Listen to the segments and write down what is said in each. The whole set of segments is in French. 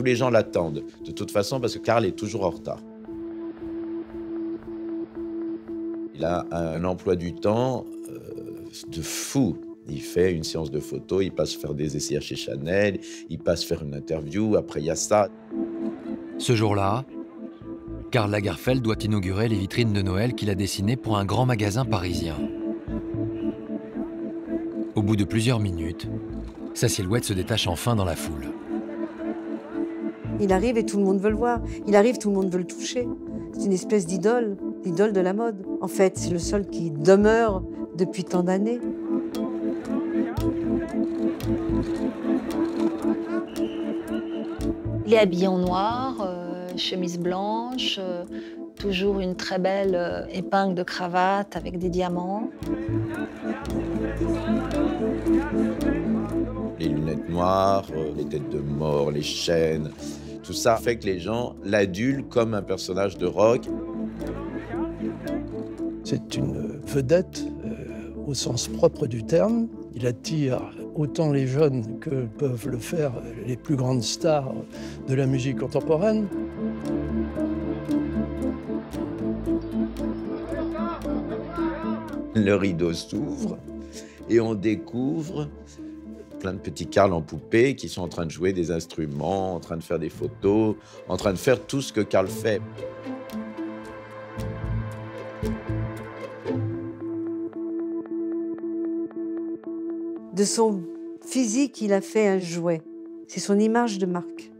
tous les gens l'attendent, de toute façon, parce que Karl est toujours en retard. Il a un emploi du temps de fou. Il fait une séance de photos, il passe faire des essais chez Chanel, il passe faire une interview, après il y a ça. Ce jour-là, Karl Lagerfeld doit inaugurer les vitrines de Noël qu'il a dessinées pour un grand magasin parisien. Au bout de plusieurs minutes, sa silhouette se détache enfin dans la foule. Il arrive et tout le monde veut le voir. Il arrive, tout le monde veut le toucher. C'est une espèce d'idole de la mode. En fait, c'est le seul qui demeure depuis tant d'années. Il est habillé en noir, chemise blanche, toujours une très belle épingle de cravate avec des diamants. Les lunettes noires, les têtes de mort, les chaînes, tout ça fait que les gens l'adulent comme un personnage de rock. C'est une vedette au sens propre du terme. Il attire autant les jeunes que peuvent le faire les plus grandes stars de la musique contemporaine. Le rideau s'ouvre et on découvre plein de petits Karl en poupée qui sont en train de jouer des instruments, en train de faire des photos, en train de faire tout ce que Karl fait. De son physique, il a fait un jouet. C'est son image de marque.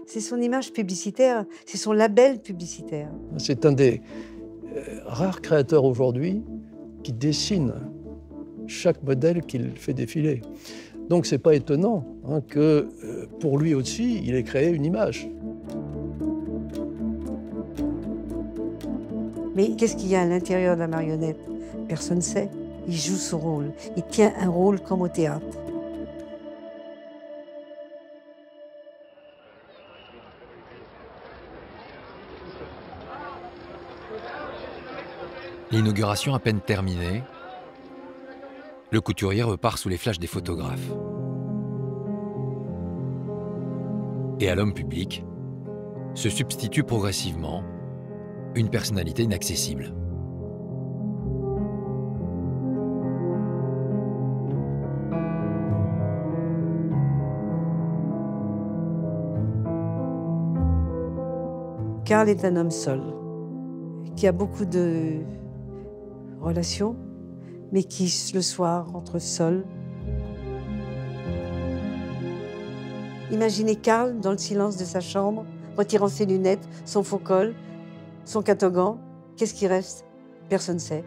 C'est son image publicitaire, c'est son label publicitaire. C'est un des rares créateurs aujourd'hui qui dessine chaque modèle qu'il fait défiler. Donc c'est pas étonnant que pour lui aussi, il ait créé une image. Mais qu'est-ce qu'il y a à l'intérieur de la marionnette? Personne ne sait. Il joue son rôle. Il tient un rôle comme au théâtre. L'inauguration à peine terminée, le couturier repart sous les flashs des photographes. Et à l'homme public se substitue progressivement une personnalité inaccessible. Karl est un homme seul, qui a beaucoup de relations, mais qui, le soir, rentre seul. Imaginez Karl dans le silence de sa chambre, retirant ses lunettes, son faux col, son catogan. Qu'est-ce qui reste? Personne ne sait.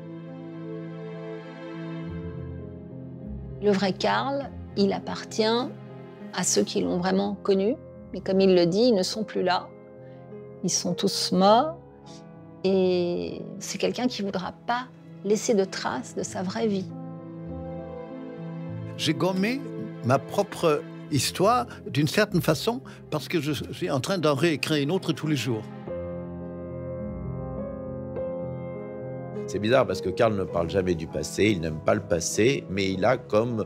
Le vrai Karl, il appartient à ceux qui l'ont vraiment connu, mais comme il le dit, ils ne sont plus là. Ils sont tous morts et c'est quelqu'un qui ne voudra pas laisser de traces de sa vraie vie. J'ai gommé ma propre histoire d'une certaine façon parce que je suis en train d'en réécrire une autre tous les jours. C'est bizarre parce que Karl ne parle jamais du passé, il n'aime pas le passé, mais il a comme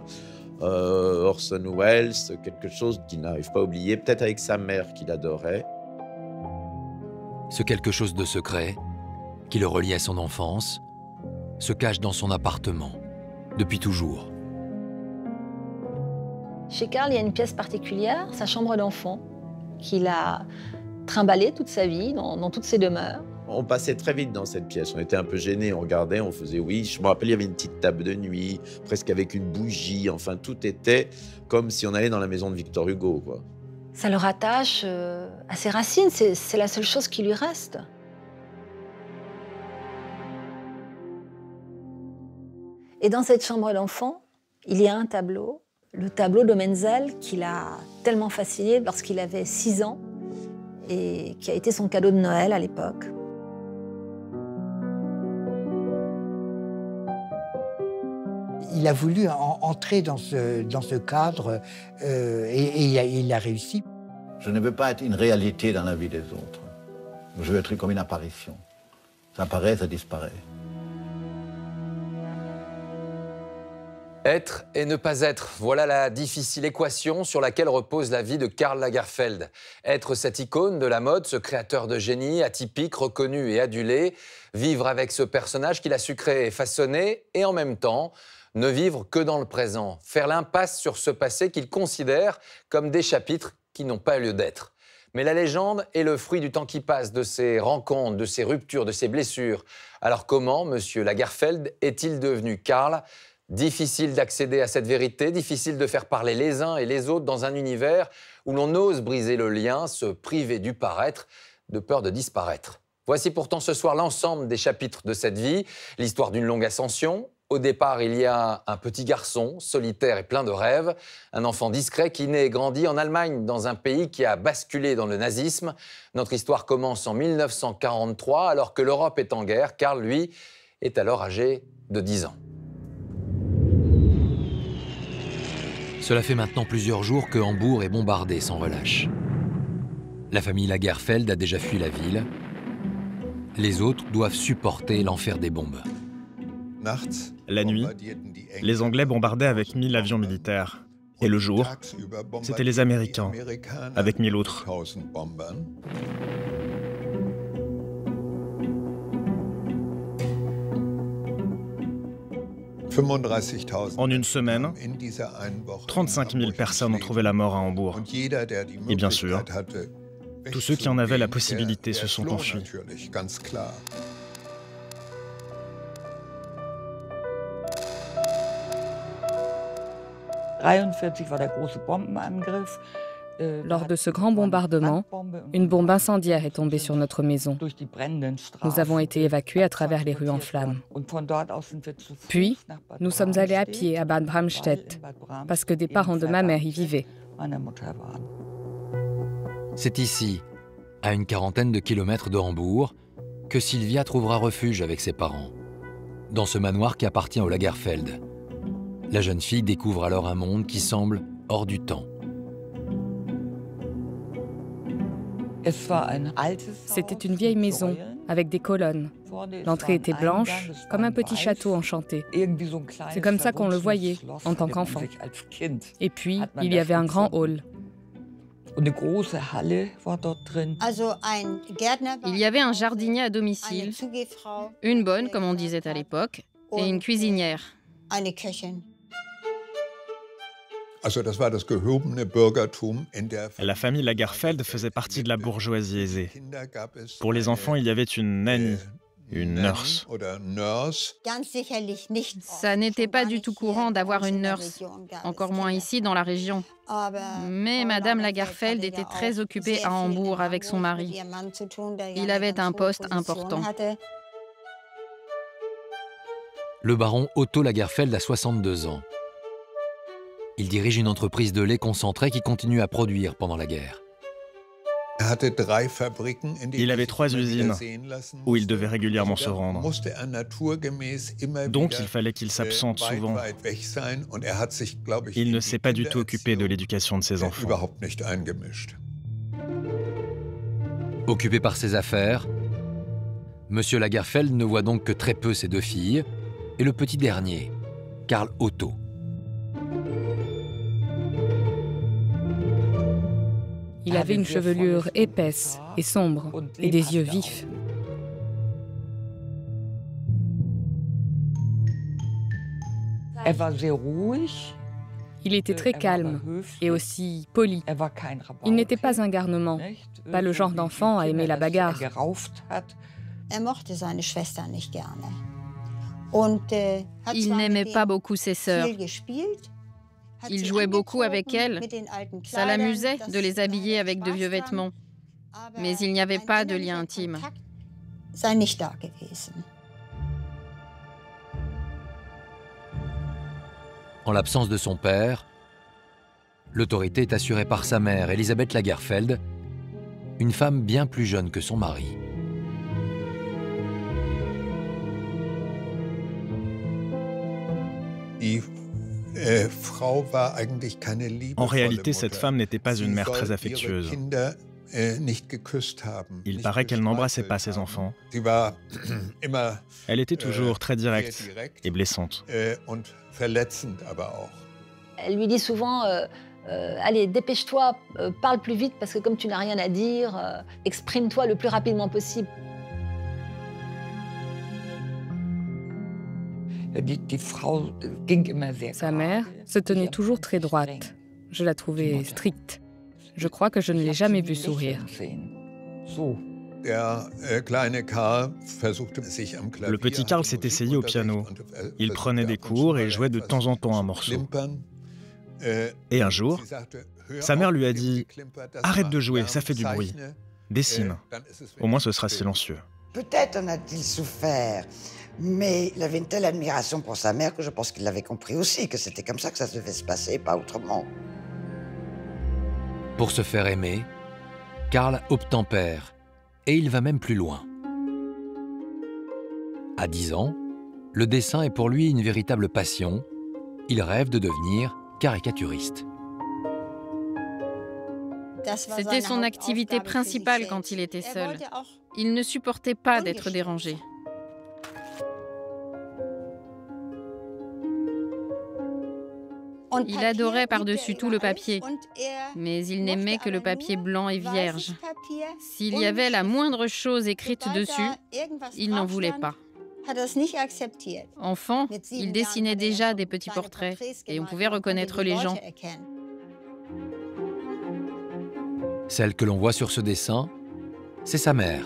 Orson Welles quelque chose qu'il n'arrive pas à oublier, peut-être avec sa mère qu'il adorait. Ce quelque chose de secret, qui le relie à son enfance, se cache dans son appartement, depuis toujours. Chez Karl, il y a une pièce particulière, sa chambre d'enfant, qu'il a trimballée toute sa vie, dans toutes ses demeures. On passait très vite dans cette pièce, on était un peu gênés, on regardait, on faisait oui. Je me rappelle, il y avait une petite table de nuit, presque avec une bougie, enfin tout était comme si on allait dans la maison de Victor Hugo, quoi. Ça le rattache à ses racines, c'est la seule chose qui lui reste. Et dans cette chambre d'enfant, il y a un tableau, le tableau de Menzel, qu'il a tellement fasciné lorsqu'il avait 6 ans et qui a été son cadeau de Noël à l'époque. Il a voulu entrer dans ce cadre et il a réussi. Je ne veux pas être une réalité dans la vie des autres. Je veux être comme une apparition. Ça apparaît, ça disparaît. Être et ne pas être, voilà la difficile équation sur laquelle repose la vie de Karl Lagerfeld. Être cette icône de la mode, ce créateur de génie, atypique, reconnu et adulé, vivre avec ce personnage qu'il a su créer et façonner, et en même temps, ne vivre que dans le présent, faire l'impasse sur ce passé qu'il considère comme des chapitres qui n'ont pas lieu d'être. Mais la légende est le fruit du temps qui passe, de ses rencontres, de ses ruptures, de ses blessures. Alors comment M. Lagerfeld est-il devenu Karl ? Difficile d'accéder à cette vérité, difficile de faire parler les uns et les autres dans un univers où l'on ose briser le lien, se priver du paraître, de peur de disparaître. Voici pourtant ce soir l'ensemble des chapitres de cette vie, l'histoire d'une longue ascension. Au départ, il y a un petit garçon, solitaire et plein de rêves, un enfant discret qui naît et grandit en Allemagne, dans un pays qui a basculé dans le nazisme. Notre histoire commence en 1943, alors que l'Europe est en guerre. Karl, lui, est alors âgé de 10 ans. Cela fait maintenant plusieurs jours que Hambourg est bombardé sans relâche. La famille Lagerfeld a déjà fui la ville. Les autres doivent supporter l'enfer des bombes. La nuit, les Anglais bombardaient avec 1000 avions militaires. Et le jour, c'était les Américains, avec 1000 autres. En une semaine, 35 000 personnes ont trouvé la mort à Hambourg. Et bien sûr, tous ceux qui en avaient la possibilité se sont enfuis. Lors de ce grand bombardement, une bombe incendiaire est tombée sur notre maison. Nous avons été évacués à travers les rues en flammes. Puis, nous sommes allés à pied à Bad Bramstedt, parce que des parents de ma mère y vivaient. C'est ici, à une quarantaine de kilomètres de Hambourg, que Sylvia trouvera refuge avec ses parents, dans ce manoir qui appartient au Lagerfeld. La jeune fille découvre alors un monde qui semble hors du temps. C'était une vieille maison, avec des colonnes. L'entrée était blanche, comme un petit château enchanté. C'est comme ça qu'on le voyait, en tant qu'enfant. Et puis, il y avait un grand hall. Il y avait un jardinier à domicile, une bonne, comme on disait à l'époque, et une cuisinière. La famille Lagerfeld faisait partie de la bourgeoisie aisée. Pour les enfants, il y avait une nanny, une nurse. Ça n'était pas du tout courant d'avoir une nurse, encore moins ici dans la région. Mais Madame Lagerfeld était très occupée à Hambourg avec son mari. Il avait un poste important. Le baron Otto Lagerfeld a 62 ans. Il dirige une entreprise de lait concentré qui continue à produire pendant la guerre. Il avait 3 usines où il devait régulièrement se rendre. Donc il fallait qu'il s'absente souvent. Il ne s'est pas du tout occupé de l'éducation de ses enfants. Occupé par ses affaires, M. Lagerfeld ne voit donc que très peu ses 2 filles et le petit dernier, Karl Otto. Il avait une chevelure épaisse et sombre et des yeux vifs. Il était très calme et aussi poli. Il n'était pas un garnement, pas le genre d'enfant à aimer la bagarre. Il n'aimait pas beaucoup ses sœurs. Il jouait beaucoup avec elles. Ça l'amusait de les habiller avec de vieux vêtements. Mais il n'y avait pas de lien intime. En l'absence de son père, l'autorité est assurée par sa mère, Elisabeth Lagerfeld, une femme bien plus jeune que son mari. En réalité, cette femme n'était pas une mère très affectueuse. Il paraît qu'elle n'embrassait pas ses enfants. Elle était toujours très directe et blessante. Elle lui dit souvent allez, dépêche-toi, parle plus vite parce que comme tu n'as rien à dire, exprime-toi le plus rapidement possible. Sa mère se tenait toujours très droite. Je la trouvais stricte. Je crois que je ne l'ai jamais vue sourire. Le petit Karl s'est essayé au piano. Il prenait des cours et jouait de temps en temps un morceau. Et un jour, sa mère lui a dit « Arrête de jouer, ça fait du bruit. Dessine. Au moins ce sera silencieux. » Peut-être en a-t-il souffert, mais il avait une telle admiration pour sa mère que je pense qu'il l'avait compris aussi, que c'était comme ça que ça devait se passer, pas autrement. Pour se faire aimer, Karl obtempère et il va même plus loin. À 10 ans, le dessin est pour lui une véritable passion. Il rêve de devenir caricaturiste. C'était son activité principale quand il était seul. Il ne supportait pas d'être dérangé. Il adorait par-dessus tout le papier, mais il n'aimait que le papier blanc et vierge. S'il y avait la moindre chose écrite dessus, il n'en voulait pas. Enfant, il dessinait déjà des petits portraits et on pouvait reconnaître les gens. Celle que l'on voit sur ce dessin, c'est sa mère.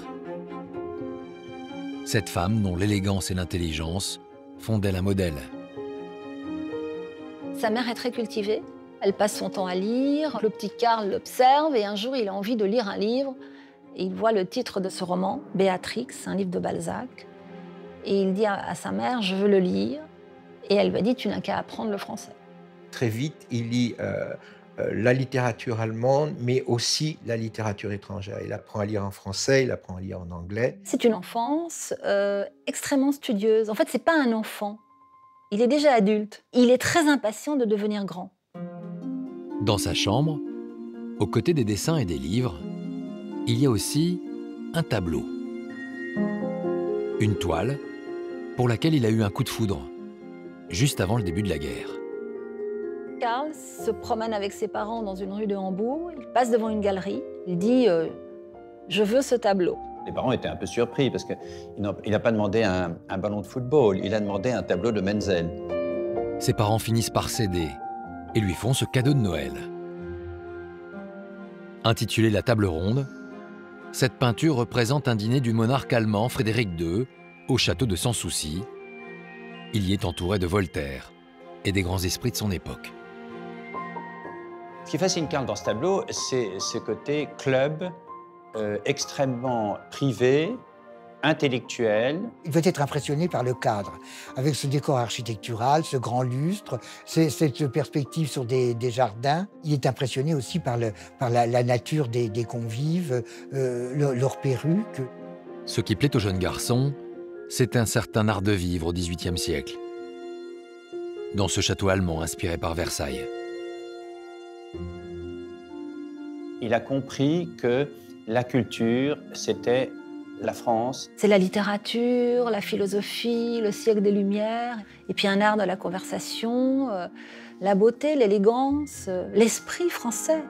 Cette femme dont l'élégance et l'intelligence font d'elle un modèle. Sa mère est très cultivée. Elle passe son temps à lire. Le petit Karl l'observe et un jour, il a envie de lire un livre. Et il voit le titre de ce roman, Béatrix, un livre de Balzac. Et il dit à sa mère, je veux le lire. Et elle lui dit, tu n'as qu'à apprendre le français. Très vite, il lit la littérature allemande, mais aussi la littérature étrangère. Il apprend à lire en français, il apprend à lire en anglais. C'est une enfance extrêmement studieuse. En fait, c'est pas un enfant. Il est déjà adulte. Il est très impatient de devenir grand. Dans sa chambre, aux côtés des dessins et des livres, il y a aussi un tableau. Une toile pour laquelle il a eu un coup de foudre, juste avant le début de la guerre. Karl se promène avec ses parents dans une rue de Hambourg. Il passe devant une galerie. Il dit je veux ce tableau. Les parents étaient un peu surpris parce qu'il n'a pas demandé un ballon de football, il a demandé un tableau de Menzel. Ses parents finissent par céder et lui font ce cadeau de Noël. Intitulée La Table Ronde, cette peinture représente un dîner du monarque allemand Frédéric II au château de Sans Souci. Il y est entouré de Voltaire et des grands esprits de son époque. Ce qui fascine Karl dans ce tableau, c'est ce côté club, extrêmement privé, intellectuel. Il peut être impressionné par le cadre, avec ce décor architectural, ce grand lustre, cette perspective sur des jardins. Il est impressionné aussi par la nature des convives, leurs perruques. Ce qui plaît au jeune garçon, c'est un certain art de vivre au XVIIIe siècle. Dans ce château allemand inspiré par Versailles. Il a compris que la culture, c'était la France. C'est la littérature, la philosophie, le siècle des Lumières, et puis un art de la conversation, la beauté, l'élégance, l'esprit français.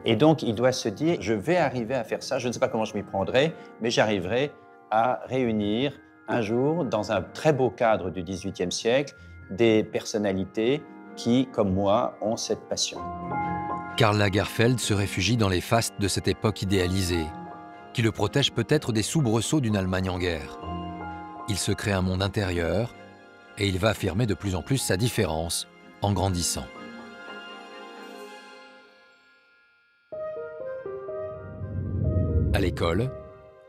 Et donc, il doit se dire, je vais arriver à faire ça, je ne sais pas comment je m'y prendrai, mais j'arriverai à réunir un jour, dans un très beau cadre du XVIIIe siècle, des personnalités qui, comme moi, ont cette passion. Karl Lagerfeld se réfugie dans les fastes de cette époque idéalisée, qui le protège peut-être des soubresauts d'une Allemagne en guerre. Il se crée un monde intérieur et il va affirmer de plus en plus sa différence en grandissant. À l'école,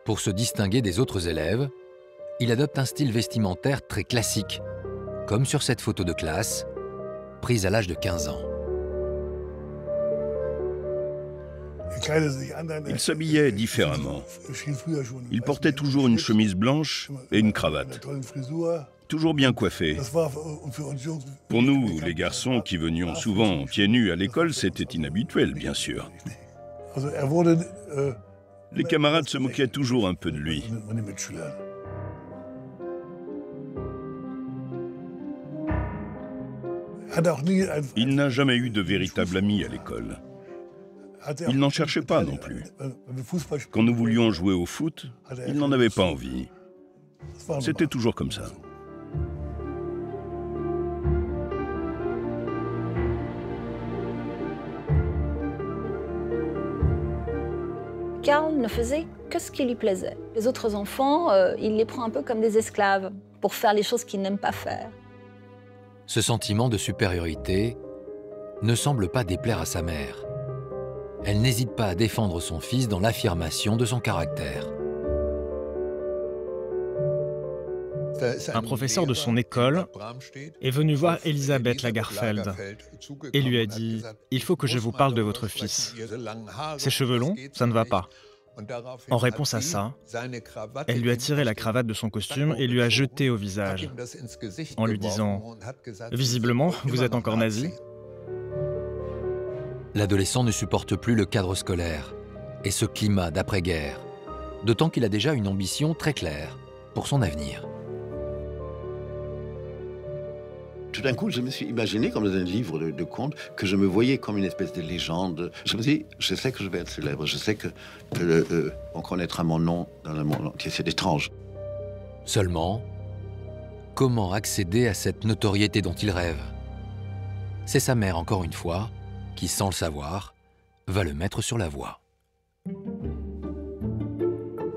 pour se distinguer des autres élèves, il adopte un style vestimentaire très classique, comme sur cette photo de classe, prise à l'âge de 15 ans. Il s'habillait différemment. Il portait toujours une chemise blanche et une cravate. Toujours bien coiffé. Pour nous, les garçons qui venions souvent pieds nus à l'école, c'était inhabituel, bien sûr. Les camarades se moquaient toujours un peu de lui. Il n'a jamais eu de véritable ami à l'école. Il n'en cherchait pas non plus. Quand nous voulions jouer au foot, il n'en avait pas envie. C'était toujours comme ça. Karl ne faisait que ce qui lui plaisait. Les autres enfants, il les prend un peu comme des esclaves pour faire les choses qu'il n'aime pas faire. Ce sentiment de supériorité ne semble pas déplaire à sa mère. Elle n'hésite pas à défendre son fils dans l'affirmation de son caractère. Un professeur de son école est venu voir Elisabeth Lagerfeld et lui a dit « Il faut que je vous parle de votre fils. Ses cheveux longs, ça ne va pas. » En réponse à ça, elle lui a tiré la cravate de son costume et lui a jeté au visage, en lui disant « Visiblement, vous êtes encore nazi ?» L'adolescent ne supporte plus le cadre scolaire et ce climat d'après-guerre, d'autant qu'il a déjà une ambition très claire pour son avenir. Tout d'un coup, je me suis imaginé, comme dans un livre de contes, que je me voyais comme une espèce de légende. Je me dis, je sais que je vais être célèbre, je sais que on connaîtra mon nom dans le monde entier. C'est étrange. Seulement, comment accéder à cette notoriété dont il rêve? C'est sa mère, encore une fois, qui, sans le savoir, va le mettre sur la voie.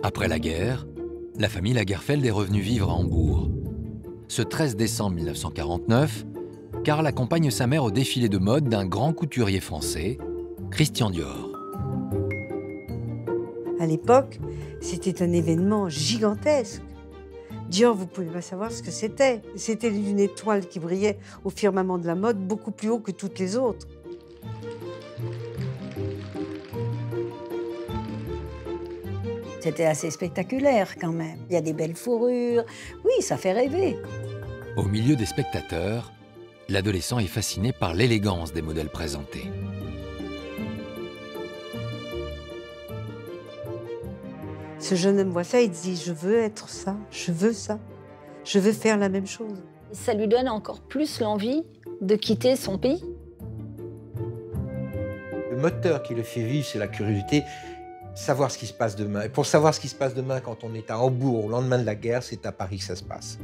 Après la guerre, la famille Lagerfeld est revenue vivre à Hambourg. Ce 13 décembre 1949, Karl accompagne sa mère au défilé de mode d'un grand couturier français, Christian Dior. À l'époque, c'était un événement gigantesque. Dior, vous ne pouvez pas savoir ce que c'était. C'était une étoile qui brillait au firmament de la mode, beaucoup plus haut que toutes les autres. C'était assez spectaculaire quand même. Il y a des belles fourrures. Oui, ça fait rêver. Au milieu des spectateurs, l'adolescent est fasciné par l'élégance des modèles présentés. Ce jeune homme voit ça, il dit « Je veux être ça, je veux ça, je veux faire la même chose ». Ça lui donne encore plus l'envie de quitter son pays. Le moteur qui le fait vivre, c'est la curiosité. Savoir ce qui se passe demain. Et pour savoir ce qui se passe demain, quand on est à Hambourg au lendemain de la guerre, c'est à Paris que ça se passe.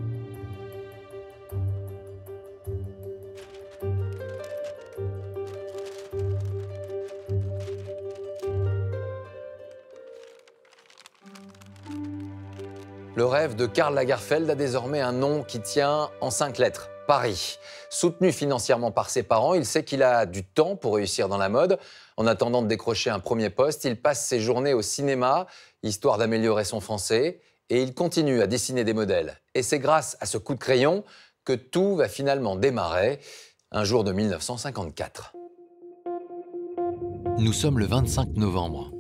Le rêve de Karl Lagerfeld a désormais un nom qui tient en 5 lettres, Paris. Soutenu financièrement par ses parents, il sait qu'il a du temps pour réussir dans la mode. En attendant de décrocher un premier poste, il passe ses journées au cinéma, histoire d'améliorer son français, et il continue à dessiner des modèles. Et c'est grâce à ce coup de crayon que tout va finalement démarrer, un jour de 1954. Nous sommes le 25 novembre.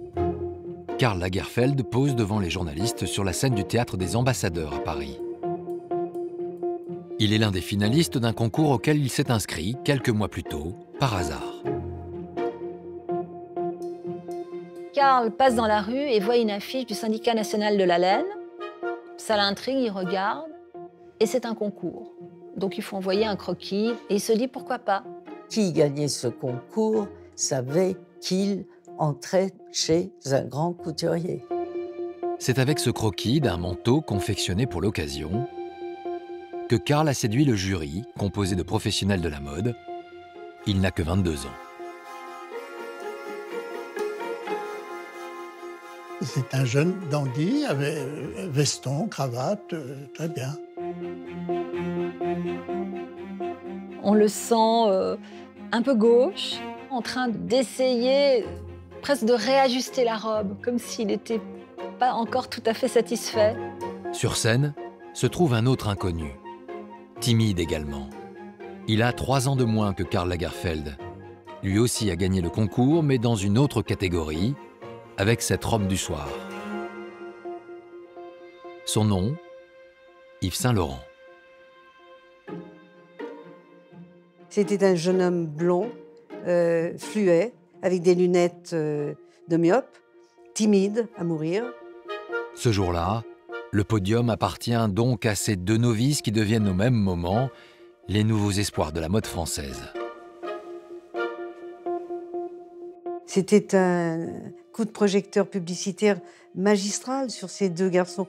Karl Lagerfeld pose devant les journalistes sur la scène du Théâtre des Ambassadeurs à Paris. Il est l'un des finalistes d'un concours auquel il s'est inscrit quelques mois plus tôt, par hasard. Karl passe dans la rue et voit une affiche du syndicat national de la laine. Ça l'intrigue, il regarde, et c'est un concours. Donc il faut envoyer un croquis, et il se dit pourquoi pas. Qui gagnait ce concours savait qu'il entrait chez un grand couturier. C'est avec ce croquis d'un manteau confectionné pour l'occasion que Karl a séduit le jury, composé de professionnels de la mode. Il n'a que 22 ans. C'est un jeune dandy, avec veston, cravate, très bien. On le sent un peu gauche, en train d'essayer presque de réajuster la robe, comme s'il n'était pas encore tout à fait satisfait. Sur scène se trouve un autre inconnu, timide également. Il a 3 ans de moins que Karl Lagerfeld. Lui aussi a gagné le concours, mais dans une autre catégorie, avec cette robe du soir. Son nom, Yves Saint Laurent. C'était un jeune homme blond, fluet, avec des lunettes de myope. timide à mourir. Ce jour-là, le podium appartient donc à ces deux novices qui deviennent au même moment les nouveaux espoirs de la mode française. C'était un coup de projecteur publicitaire magistral sur ces deux garçons.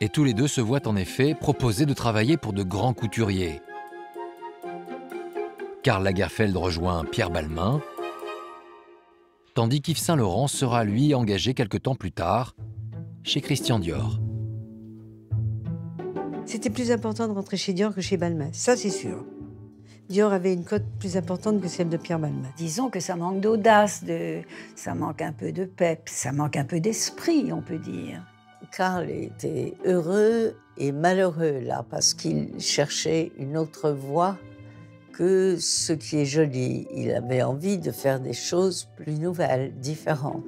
Et tous les deux se voient en effet proposer de travailler pour de grands couturiers. Karl Lagerfeld rejoint Pierre Balmain, tandis qu'Yves Saint Laurent sera lui engagé quelque temps plus tard chez Christian Dior. C'était plus important de rentrer chez Dior que chez Balmain, ça c'est sûr. Dior avait une cote plus importante que celle de Pierre Balmain. Disons que ça manque d'audace, ça manque un peu de pep, ça manque un peu d'esprit, on peut dire. Karl était heureux et malheureux là, parce qu'il cherchait une autre voie que ce qui est joli. Il avait envie de faire des choses plus nouvelles, différentes.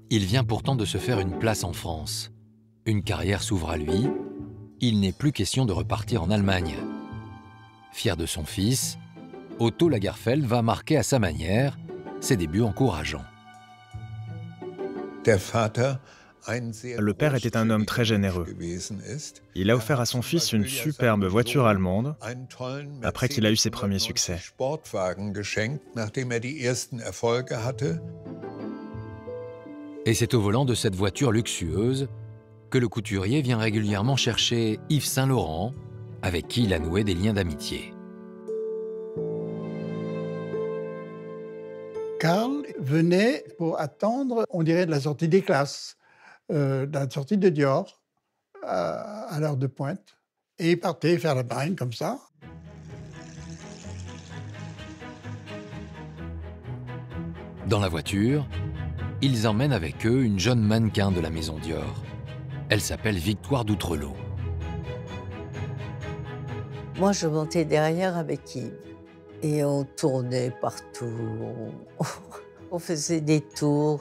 Il vient pourtant de se faire une place en France. Une carrière s'ouvre à lui. Il n'est plus question de repartir en Allemagne. Fier de son fils, Otto Lagerfeld va marquer à sa manière ses débuts encourageants. Le père était un homme très généreux. Il a offert à son fils une superbe voiture allemande après qu'il a eu ses premiers succès. Et c'est au volant de cette voiture luxueuse que le couturier vient régulièrement chercher Yves Saint Laurent, avec qui il a noué des liens d'amitié. Karl venait pour attendre, on dirait, de la sortie des classes, de la sortie de Dior, à l'heure de pointe. Et il partait faire la bagne comme ça. Dans la voiture, ils emmènent avec eux une jeune mannequin de la maison Dior. Elle s'appelle Victoire d'Outrelot. Moi, je montais derrière avec Yves. Et on tournait partout. On faisait des tours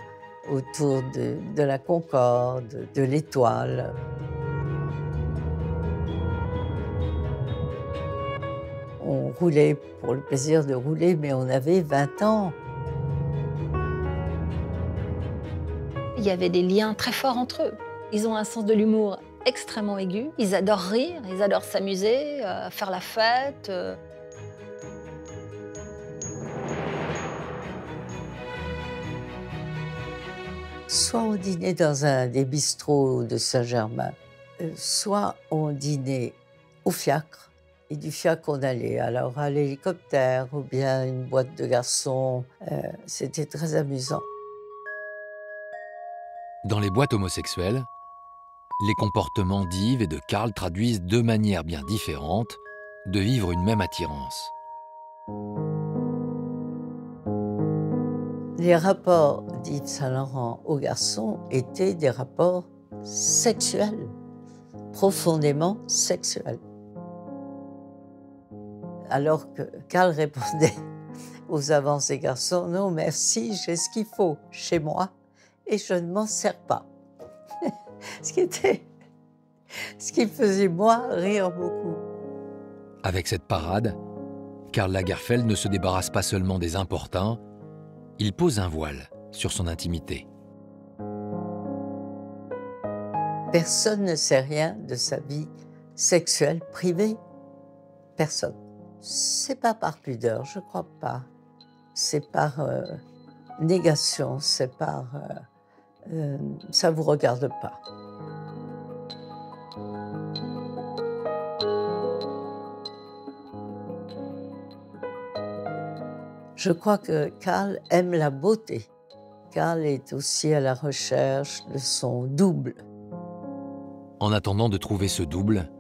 autour de la Concorde, de l'Étoile. On roulait pour le plaisir de rouler, mais on avait 20 ans. Il y avait des liens très forts entre eux. Ils ont un sens de l'humour extrêmement aigu. Ils adorent rire, ils adorent s'amuser, faire la fête. Soit on dînait dans un des bistrots de Saint-Germain, soit on dînait au fiacre. Et du fiacre, on allait alors à l'hélicoptère ou bien une boîte de garçons. C'était très amusant. Dans les boîtes homosexuelles, les comportements d'Yves et de Karl traduisent deux manières bien différentes de vivre une même attirance. Les rapports d'Yves Saint Laurent aux garçons étaient des rapports sexuels, profondément sexuels. Alors que Karl répondait aux avances des garçons, « Non, merci, j'ai ce qu'il faut chez moi et je ne m'en sers pas. » Ce qui faisait, moi, rire beaucoup. Avec cette parade, Karl Lagerfeld ne se débarrasse pas seulement des importuns, il pose un voile sur son intimité. Personne ne sait rien de sa vie sexuelle privée. Personne. C'est pas par pudeur, je crois pas. C'est par négation, c'est par... ça vous regarde pas. Je crois que Karl aime la beauté. Karl est aussi à la recherche de son double. En attendant de trouver ce double,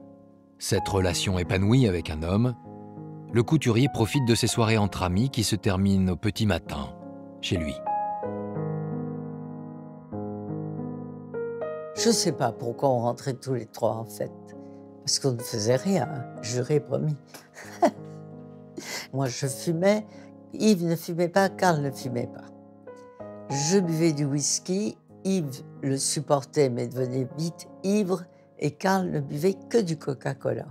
cette relation épanouie avec un homme, le couturier profite de ses soirées entre amis qui se terminent au petit matin, chez lui. Je ne sais pas pourquoi on rentrait tous les trois, en fait. Parce qu'on ne faisait rien, juré, promis. Moi, je fumais. Yves ne fumait pas, Karl ne fumait pas. Je buvais du whisky, Yves le supportait mais devenait vite ivre et Karl ne buvait que du Coca-Cola.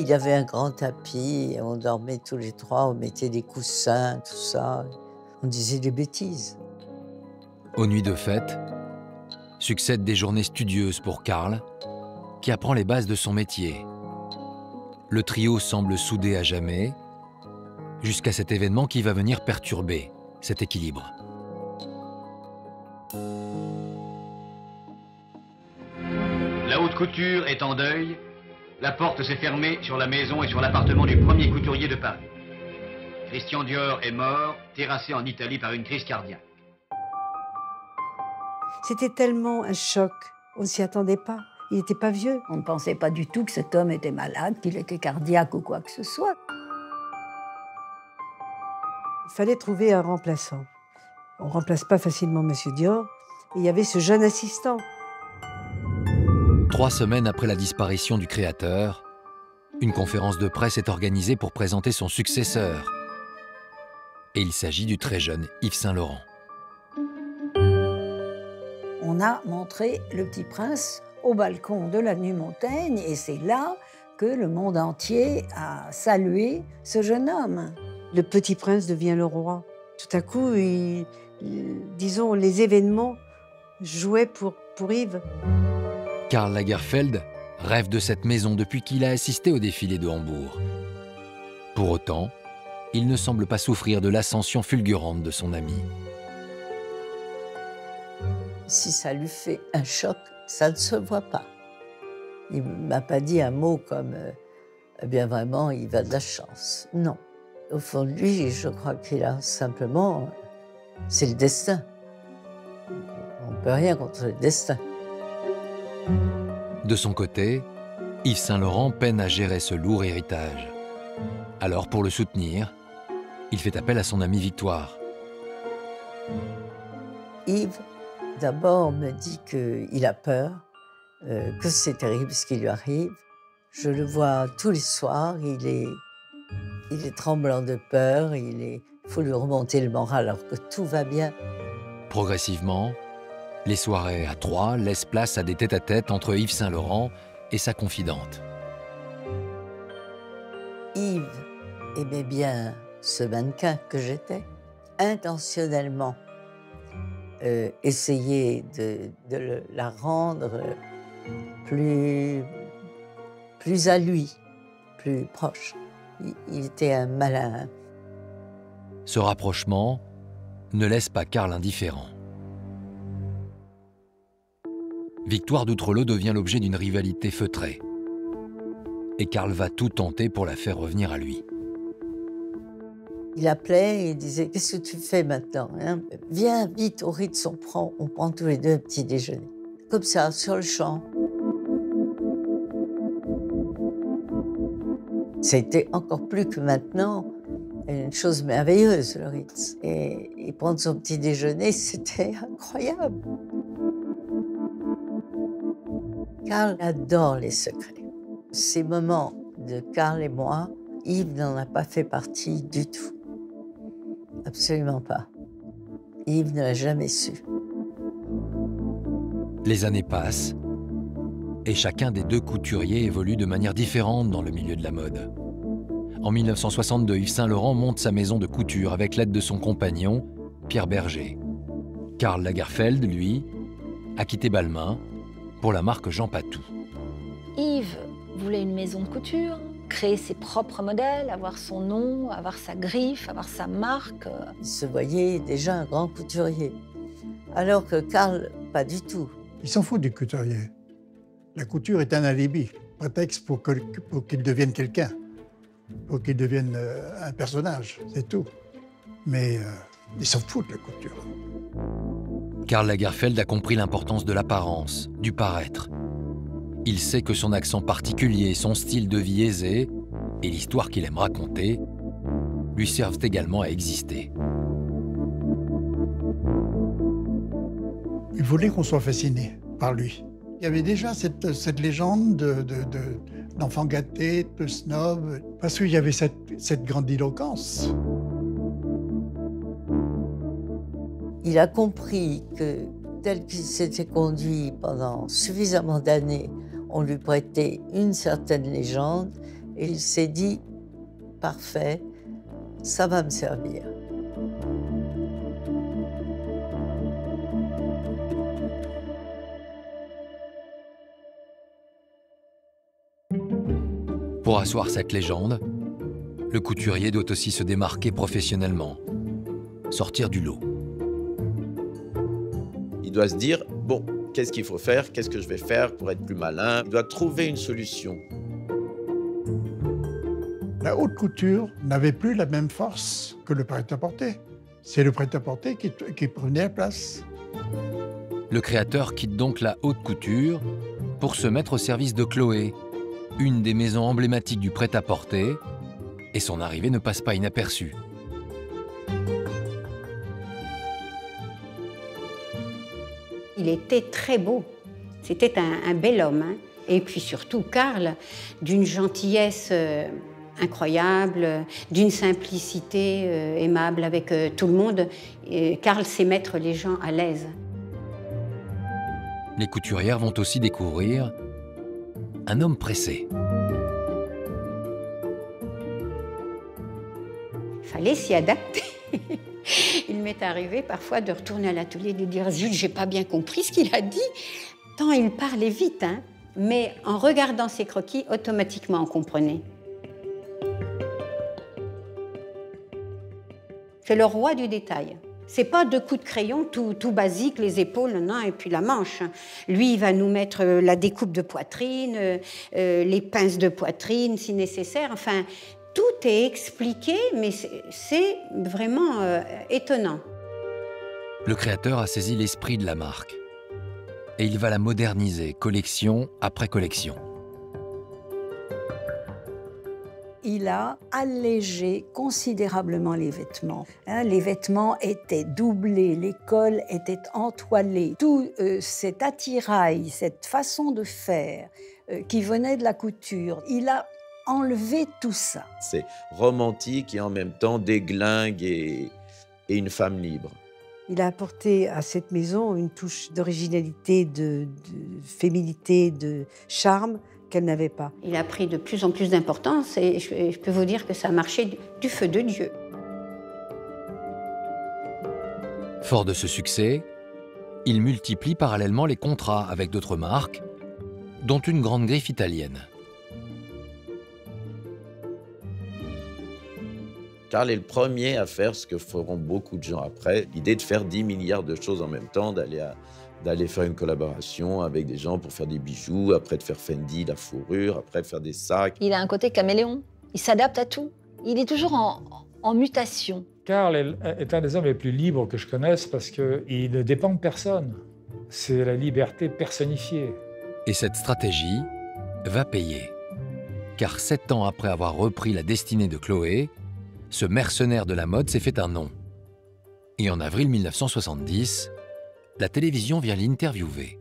Il y avait un grand tapis, on dormait tous les trois, on mettait des coussins, tout ça. On disait des bêtises. Aux nuits de fête, succèdent des journées studieuses pour Karl, qui apprend les bases de son métier. Le trio semble soudé à jamais, jusqu'à cet événement qui va venir perturber cet équilibre. La haute couture est en deuil. La porte s'est fermée sur la maison et sur l'appartement du premier couturier de Paris. Christian Dior est mort, terrassé en Italie par une crise cardiaque. C'était tellement un choc, on ne s'y attendait pas. Il n'était pas vieux. On ne pensait pas du tout que cet homme était malade, qu'il était cardiaque ou quoi que ce soit. Il fallait trouver un remplaçant. On ne remplace pas facilement Monsieur Dior. Et il y avait ce jeune assistant. 3 semaines après la disparition du créateur, une conférence de presse est organisée pour présenter son successeur. Et il s'agit du très jeune Yves Saint-Laurent. On a montré Le Petit Prince au balcon de l'avenue Montaigne et c'est là que le monde entier a salué ce jeune homme. Le Petit Prince devient le roi. Tout à coup, disons, les événements jouaient pour Yves. Karl Lagerfeld rêve de cette maison depuis qu'il a assisté au défilé de Hambourg. Pour autant, il ne semble pas souffrir de l'ascension fulgurante de son ami. Si ça lui fait un choc, ça ne se voit pas. Il ne m'a pas dit un mot comme « Eh bien vraiment, il a de la chance ». Non. Au fond de lui, je crois qu'il a simplement... C'est le destin. On ne peut rien contre le destin. De son côté, Yves Saint-Laurent peine à gérer ce lourd héritage. Alors, pour le soutenir, il fait appel à son amie Victoire. Yves, d'abord, me dit qu'il a peur, que c'est terrible ce qui lui arrive. Je le vois tous les soirs, il est tremblant de peur, il faut lui remonter le moral alors que tout va bien. Progressivement, les soirées à 3 laissent place à des tête-à-tête entre Yves Saint-Laurent et sa confidente. Yves aimait bien ce mannequin que j'étais, intentionnellement essayer de la rendre plus à lui, plus proche. Il était un malin. Ce rapprochement ne laisse pas Karl indifférent. Victoire d'Outrelot devient l'objet d'une rivalité feutrée. Et Karl va tout tenter pour la faire revenir à lui. Il appelait et il disait « Qu'est-ce que tu fais maintenant hein? Viens vite au Ritz, on prend tous les deux un petit déjeuner. » Comme ça, sur le champ. C'était encore plus que maintenant une chose merveilleuse, le Ritz. Et prendre son petit déjeuner, c'était incroyable. Karl adore les secrets. Ces moments de Karl et moi, Yves n'en a pas fait partie du tout. Absolument pas. Yves ne l'a jamais su. Les années passent et chacun des deux couturiers évolue de manière différente dans le milieu de la mode. En 1962, Yves Saint-Laurent monte sa maison de couture avec l'aide de son compagnon, Pierre Berger. Karl Lagerfeld, lui, a quitté Balmain pour la marque Jean Patou. Yves voulait une maison de couture, créer ses propres modèles, avoir son nom, avoir sa griffe, avoir sa marque. Il se voyait déjà un grand couturier. Alors que Karl, pas du tout. Il s'en fout du couturier. La couture est un alibi, prétexte pour qu'il devienne quelqu'un, pour qu'il devienne un personnage, c'est tout. Mais il s'en fout de la couture. Karl Lagerfeld a compris l'importance de l'apparence, du paraître. Il sait que son accent particulier, son style de vie aisé et l'histoire qu'il aime raconter lui servent également à exister. Il voulait qu'on soit fasciné par lui. Il y avait déjà cette légende d'enfant gâté, de snob, parce qu'il y avait cette grandiloquence. Il a compris que, tel qu'il s'était conduit pendant suffisamment d'années, on lui prêtait une certaine légende Et il s'est dit, parfait, ça va me servir. Pour asseoir cette légende, le couturier doit aussi se démarquer professionnellement, sortir du lot. Il doit se dire, bon, qu'est-ce qu'il faut faire? Qu'est-ce que je vais faire pour être plus malin? Il doit trouver une solution. La haute couture n'avait plus la même force que le prêt-à-porter. C'est le prêt-à-porter qui prenait la place. Le créateur quitte donc la haute couture pour se mettre au service de Chloé, une des maisons emblématiques du prêt-à-porter, et son arrivée ne passe pas inaperçue. Il était très beau. C'était un bel homme. Hein. Et puis surtout, Karl, d'une gentillesse incroyable, d'une simplicité aimable avec tout le monde. Karl sait mettre les gens à l'aise. Les couturières vont aussi découvrir un homme pressé. Il fallait s'y adapter. Il m'est arrivé parfois de retourner à l'atelier et de dire « Zut, j'ai pas bien compris ce qu'il a dit ». Tant il parlait vite, hein, mais en regardant ses croquis, automatiquement on comprenait. C'est le roi du détail. C'est pas 2 coups de crayon tout basique, les épaules, non, et puis la manche. Lui, il va nous mettre la découpe de poitrine, les pinces de poitrine si nécessaire. Enfin, tout est expliqué, mais c'est vraiment étonnant. Le créateur a saisi l'esprit de la marque et il va la moderniser, collection après collection. Il a allégé considérablement les vêtements. Les vêtements étaient doublés, les cols étaient entoilés. Tout cet attirail, cette façon de faire qui venait de la couture, il a enlevé tout ça. C'est romantique et en même temps déglingue et une femme libre. Il a apporté à cette maison une touche d'originalité, de féminité, de charme qu'elle n'avait pas. Il a pris de plus en plus d'importance et je peux vous dire que ça a marché du feu de Dieu. Fort de ce succès, il multiplie parallèlement les contrats avec d'autres marques, dont une grande griffe italienne. Karl est le premier à faire ce que feront beaucoup de gens après, l'idée de faire 10 milliards de choses en même temps, d'aller faire une collaboration avec des gens pour faire des bijoux, après de faire Fendi, la fourrure, après de faire des sacs. Il a un côté caméléon, il s'adapte à tout. Il est toujours en mutation. Karl est un des hommes les plus libres que je connaisse parce qu'il ne dépend de personne. C'est la liberté personnifiée. Et cette stratégie va payer. Car 7 ans après avoir repris la destinée de Chloé, ce mercenaire de la mode s'est fait un nom. Et en avril 1970, la télévision vient l'interviewer.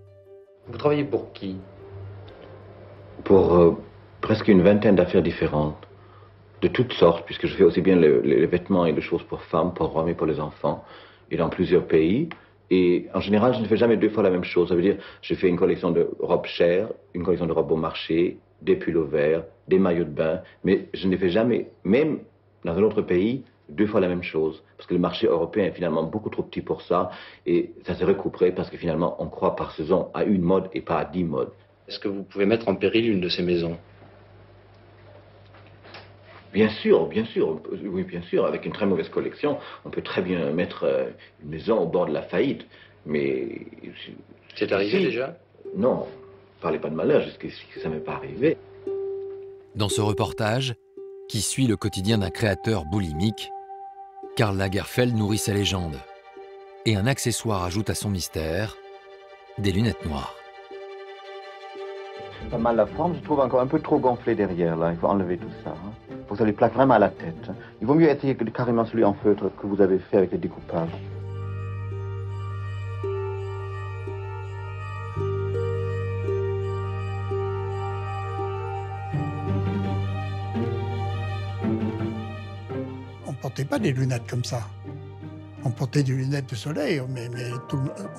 Vous travaillez pour qui? Pour presque une vingtaine d'affaires différentes, de toutes sortes, puisque je fais aussi bien les vêtements et les choses pour femmes, pour hommes et pour les enfants, et dans plusieurs pays. Et en général, je ne fais jamais 2 fois la même chose. Ça veut dire, je fais une collection de robes chères, une collection de robes bon marché, des pulls verts, des maillots de bain, mais je ne fais jamais, même dans un autre pays, 2 fois la même chose. Parce que le marché européen est finalement beaucoup trop petit pour ça, et ça se recouperait parce que finalement, on croit par saison à une mode et pas à 10 modes. Est-ce que vous pouvez mettre en péril une de ces maisons? Bien sûr, oui, bien sûr. Avec une très mauvaise collection, on peut très bien mettre une maison au bord de la faillite. Mais... C'est arrivé déjà? Non, parlez pas de malheur, jusqu'ici ça m'est pas arrivé. Dans ce reportage, qui suit le quotidien d'un créateur boulimique, Karl Lagerfeld nourrit sa légende. Et un accessoire ajoute à son mystère, des lunettes noires. Pas mal la forme, je trouve encore un peu trop gonflé derrière, là. Il faut enlever tout ça. Hein. Faut que ça lui plaque vraiment à la tête. Il vaut mieux essayer carrément celui en feutre que vous avez fait avec les découpages. On ne portait pas des lunettes comme ça. On portait des lunettes de soleil, mais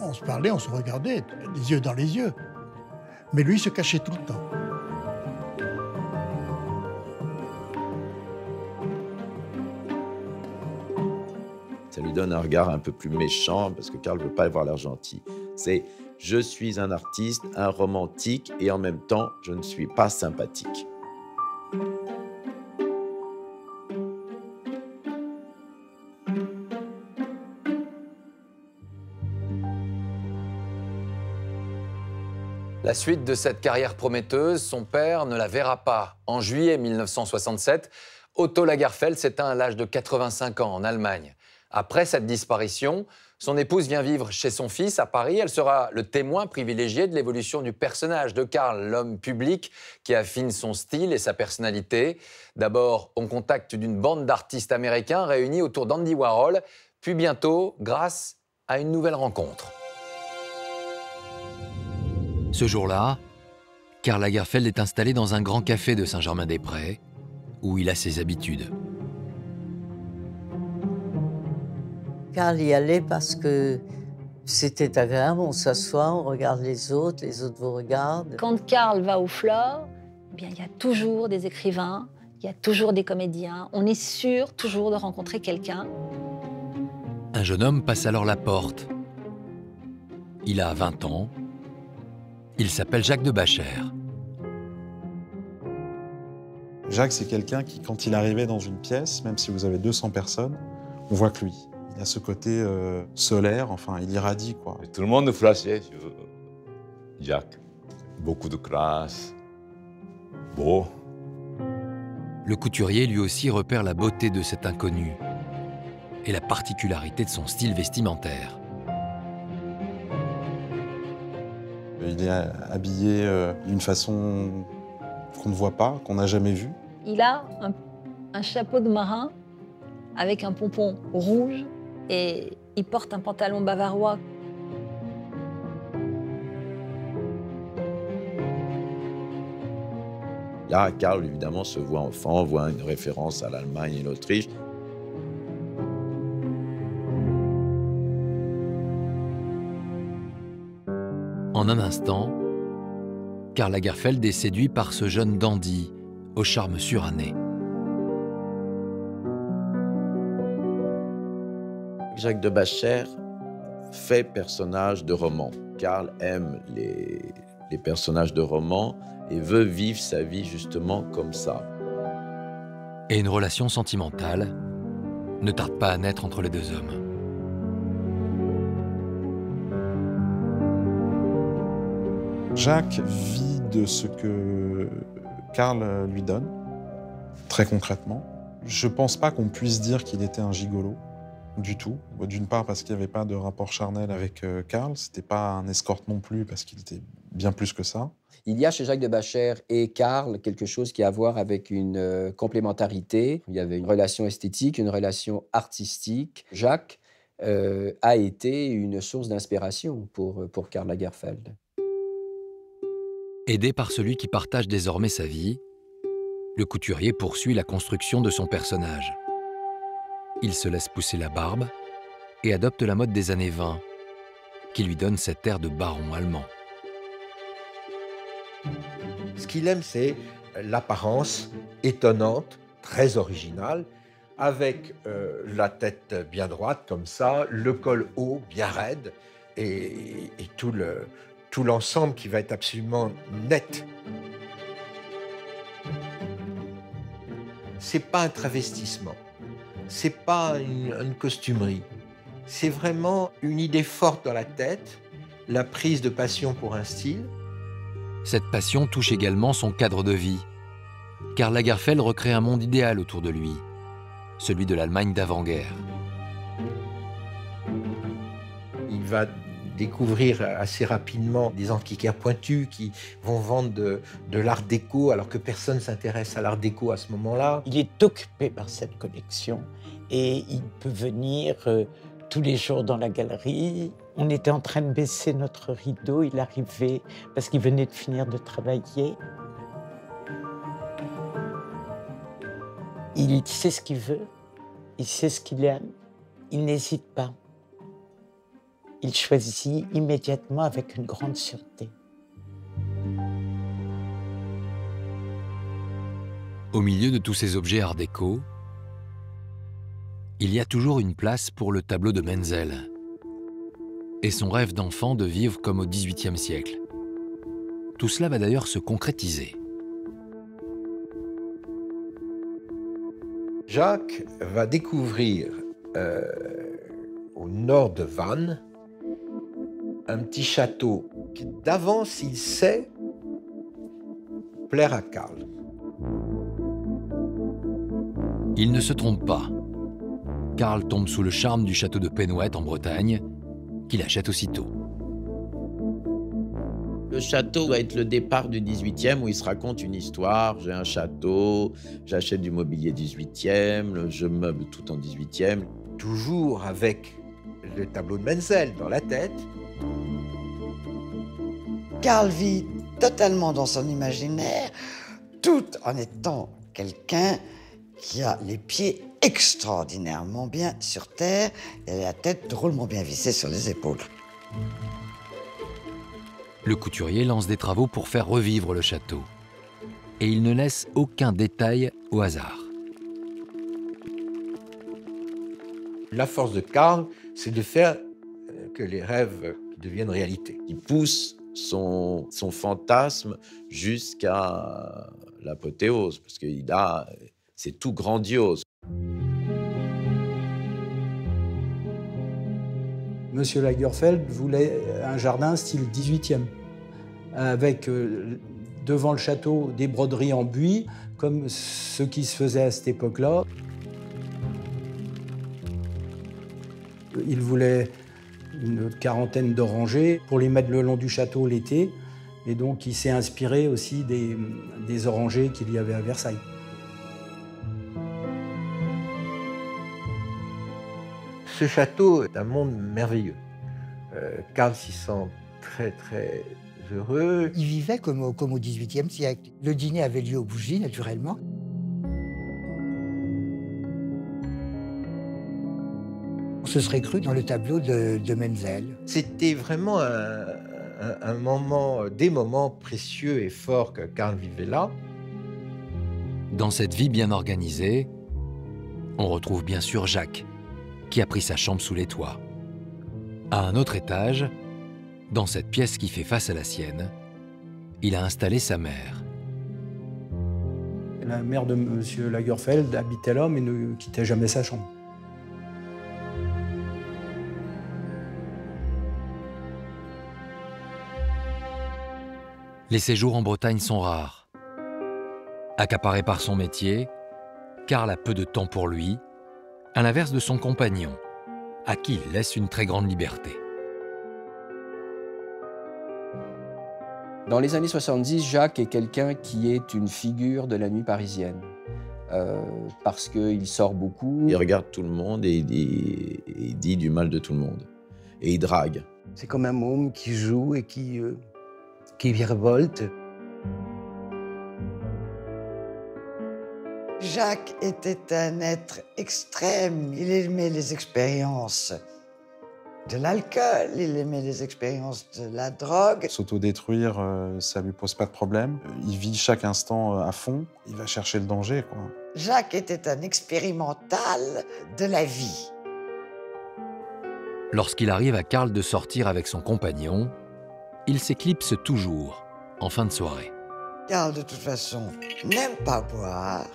on se parlait, on se regardait, les yeux dans les yeux. Mais lui, il se cachait tout le temps. Ça lui donne un regard un peu plus méchant, parce que Karl ne veut pas avoir l'air gentil. C'est « je suis un artiste, un romantique, et en même temps, je ne suis pas sympathique ». La suite de cette carrière prometteuse, son père ne la verra pas. En juillet 1967, Otto Lagerfeld s'éteint à l'âge de 85 ans en Allemagne. Après cette disparition, son épouse vient vivre chez son fils à Paris. Elle sera le témoin privilégié de l'évolution du personnage de Karl, l'homme public qui affine son style et sa personnalité. D'abord au contact d'une bande d'artistes américains réunis autour d'Andy Warhol, puis bientôt grâce à une nouvelle rencontre. Ce jour-là, Karl Lagerfeld est installé dans un grand café de Saint-Germain-des-Prés, où il a ses habitudes. Karl y allait parce que c'était agréable, on s'assoit, on regarde les autres vous regardent. Quand Karl va au Flore, eh bien, il y a toujours des écrivains, il y a toujours des comédiens. On est sûr toujours de rencontrer quelqu'un. Un jeune homme passe alors la porte. Il a 20 ans. Il s'appelle Jacques de Bachère. Jacques, c'est quelqu'un qui, quand il arrivait dans une pièce, même si vous avez 200 personnes, on voit que lui. Il a ce côté solaire, enfin, il irradie, quoi. Tout le monde flashait sur Jacques. Beaucoup de classe, beau. Le couturier, lui aussi, repère la beauté de cet inconnu et la particularité de son style vestimentaire. Il est habillé d'une façon qu'on ne voit pas, qu'on n'a jamais vue. Il a un chapeau de marin avec un pompon rouge et il porte un pantalon bavarois. Là, Karl, évidemment, se voit enfant, voit une référence à l'Allemagne et l'Autriche. En un instant, Karl Lagerfeld est séduit par ce jeune dandy au charme suranné. Jacques de Bachère fait personnage de roman. Karl aime les personnages de roman et veut vivre sa vie justement comme ça. Et une relation sentimentale ne tarde pas à naître entre les deux hommes. Jacques vit de ce que Karl lui donne, très concrètement. Je ne pense pas qu'on puisse dire qu'il était un gigolo, du tout. D'une part parce qu'il n'y avait pas de rapport charnel avec Karl, c'était pas un escorte non plus parce qu'il était bien plus que ça. Il y a chez Jacques de Bachère et Karl quelque chose qui a à voir avec une complémentarité. Il y avait une relation esthétique, une relation artistique. Jacques a été une source d'inspiration pour Karl Lagerfeld. Aidé par celui qui partage désormais sa vie, le couturier poursuit la construction de son personnage. Il se laisse pousser la barbe et adopte la mode des années 20, qui lui donne cet air de baron allemand. Ce qu'il aime, c'est l'apparence étonnante, très originale, avec la tête bien droite, comme ça, le col haut, bien raide, et tout l'ensemble qui va être absolument net. C'est pas un travestissement, c'est pas une costumerie, c'est vraiment une idée forte dans la tête, la prise de passion pour un style. Cette passion touche également son cadre de vie, car Lagerfeld recrée un monde idéal autour de lui, celui de l'Allemagne d'avant-guerre. Il va découvrir assez rapidement des antiquaires pointus qui vont vendre de l'art déco alors que personne ne s'intéresse à l'art déco à ce moment-là. Il est occupé par cette collection et il peut venir tous les jours dans la galerie. On était en train de baisser notre rideau, il arrivait parce qu'il venait de finir de travailler. Il sait ce qu'il veut, il sait ce qu'il aime, il n'hésite pas. Il choisit immédiatement avec une grande sûreté. Au milieu de tous ces objets art déco, Il y a toujours une place pour le tableau de Menzel et son rêve d'enfant de vivre comme au XVIIIe siècle. Tout cela va d'ailleurs se concrétiser. Jacques va découvrir au nord de Vannes un petit château qui d'avance il sait plaire à Karl. Il ne se trompe pas. Karl tombe sous le charme du château de Penouët en Bretagne, qu'il achète aussitôt. Le château doit être le départ du 18e où il se raconte une histoire. J'ai un château, j'achète du mobilier 18e, je meuble tout en 18e. Toujours avec le tableau de Menzel dans la tête. Karl vit totalement dans son imaginaire, tout en étant quelqu'un qui a les pieds extraordinairement bien sur terre et la tête drôlement bien vissée sur les épaules. Le couturier lance des travaux pour faire revivre le château. Et il ne laisse aucun détail au hasard. La force de Karl, c'est de faire que les rêves deviennent réalité. Il pousse son fantasme jusqu'à l'apothéose, parce que c'est tout grandiose. Monsieur Lagerfeld voulait un jardin style 18e, avec devant le château des broderies en buis, comme ce qui se faisait à cette époque-là. Il voulait une quarantaine d'orangers pour les mettre le long du château l'été, et donc il s'est inspiré aussi des orangers qu'il y avait à Versailles. Ce château est un monde merveilleux. Karl s'y sent très très heureux. Il vivait comme au XVIIIe siècle. Le dîner avait lieu aux bougies, naturellement. On se serait cru dans le tableau de Menzel. C'était vraiment des moments précieux et forts que Karl vivait là. Dans cette vie bien organisée, on retrouve bien sûr Jacques, qui a pris sa chambre sous les toits. À un autre étage, dans cette pièce qui fait face à la sienne, il a installé sa mère. La mère de M. Lagerfeld habitait là, mais ne quittait jamais sa chambre. Les séjours en Bretagne sont rares. Accaparé par son métier, Karl a peu de temps pour lui, à l'inverse de son compagnon, à qui il laisse une très grande liberté. Dans les années 70, Jacques est quelqu'un qui est une figure de la nuit parisienne. Parce qu'il sort beaucoup. Il regarde tout le monde et il dit du mal de tout le monde. Et il drague. C'est comme un môme qui joue et qui virevolte. Jacques était un être extrême. Il aimait les expériences de l'alcool, il aimait les expériences de la drogue. S'autodétruire, ça lui pose pas de problème. Il vit chaque instant à fond. Il va chercher le danger, quoi. Jacques était un expérimental de la vie. Lorsqu'il arrive à Karl de sortir avec son compagnon, il s'éclipse toujours en fin de soirée. Karl, de toute façon, n'aime pas boire,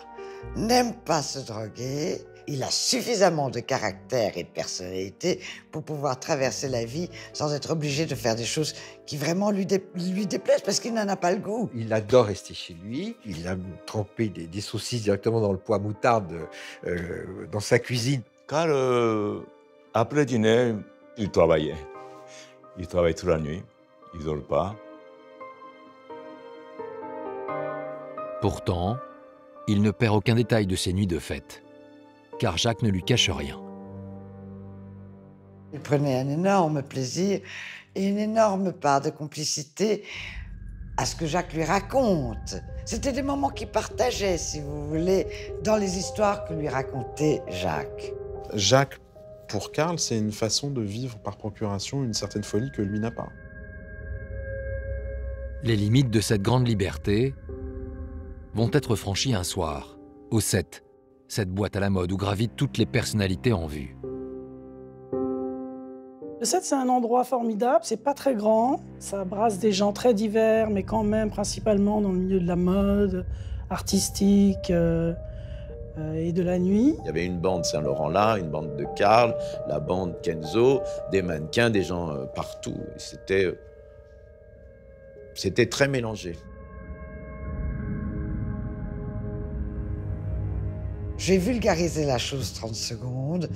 n'aime pas se droguer. Il a suffisamment de caractère et de personnalité pour pouvoir traverser la vie sans être obligé de faire des choses qui vraiment lui déplaisent parce qu'il n'en a pas le goût. Il adore rester chez lui. Il aime tremper des saucisses directement dans le pois moutarde dans sa cuisine. Karl, après dîner, il travaillait. Il travaille toute la nuit. Il ne dort pas. Pourtant, il ne perd aucun détail de ses nuits de fête, car Jacques ne lui cache rien. Il prenait un énorme plaisir et une énorme part de complicité à ce que Jacques lui raconte. C'était des moments qu'il partageait, si vous voulez, dans les histoires que lui racontait Jacques. Jacques, pour Karl, c'est une façon de vivre par procuration une certaine folie que lui n'a pas. Les limites de cette grande liberté vont être franchies un soir, au 7, cette boîte à la mode où gravitent toutes les personnalités en vue. Le 7, c'est un endroit formidable, c'est pas très grand, ça brasse des gens très divers, mais quand même principalement dans le milieu de la mode, artistique et de la nuit. Il y avait une bande Saint-Laurent là, une bande de Karl, la bande Kenzo, des mannequins, des gens partout. C'était très mélangé. Je vais vulgariser la chose 30 secondes.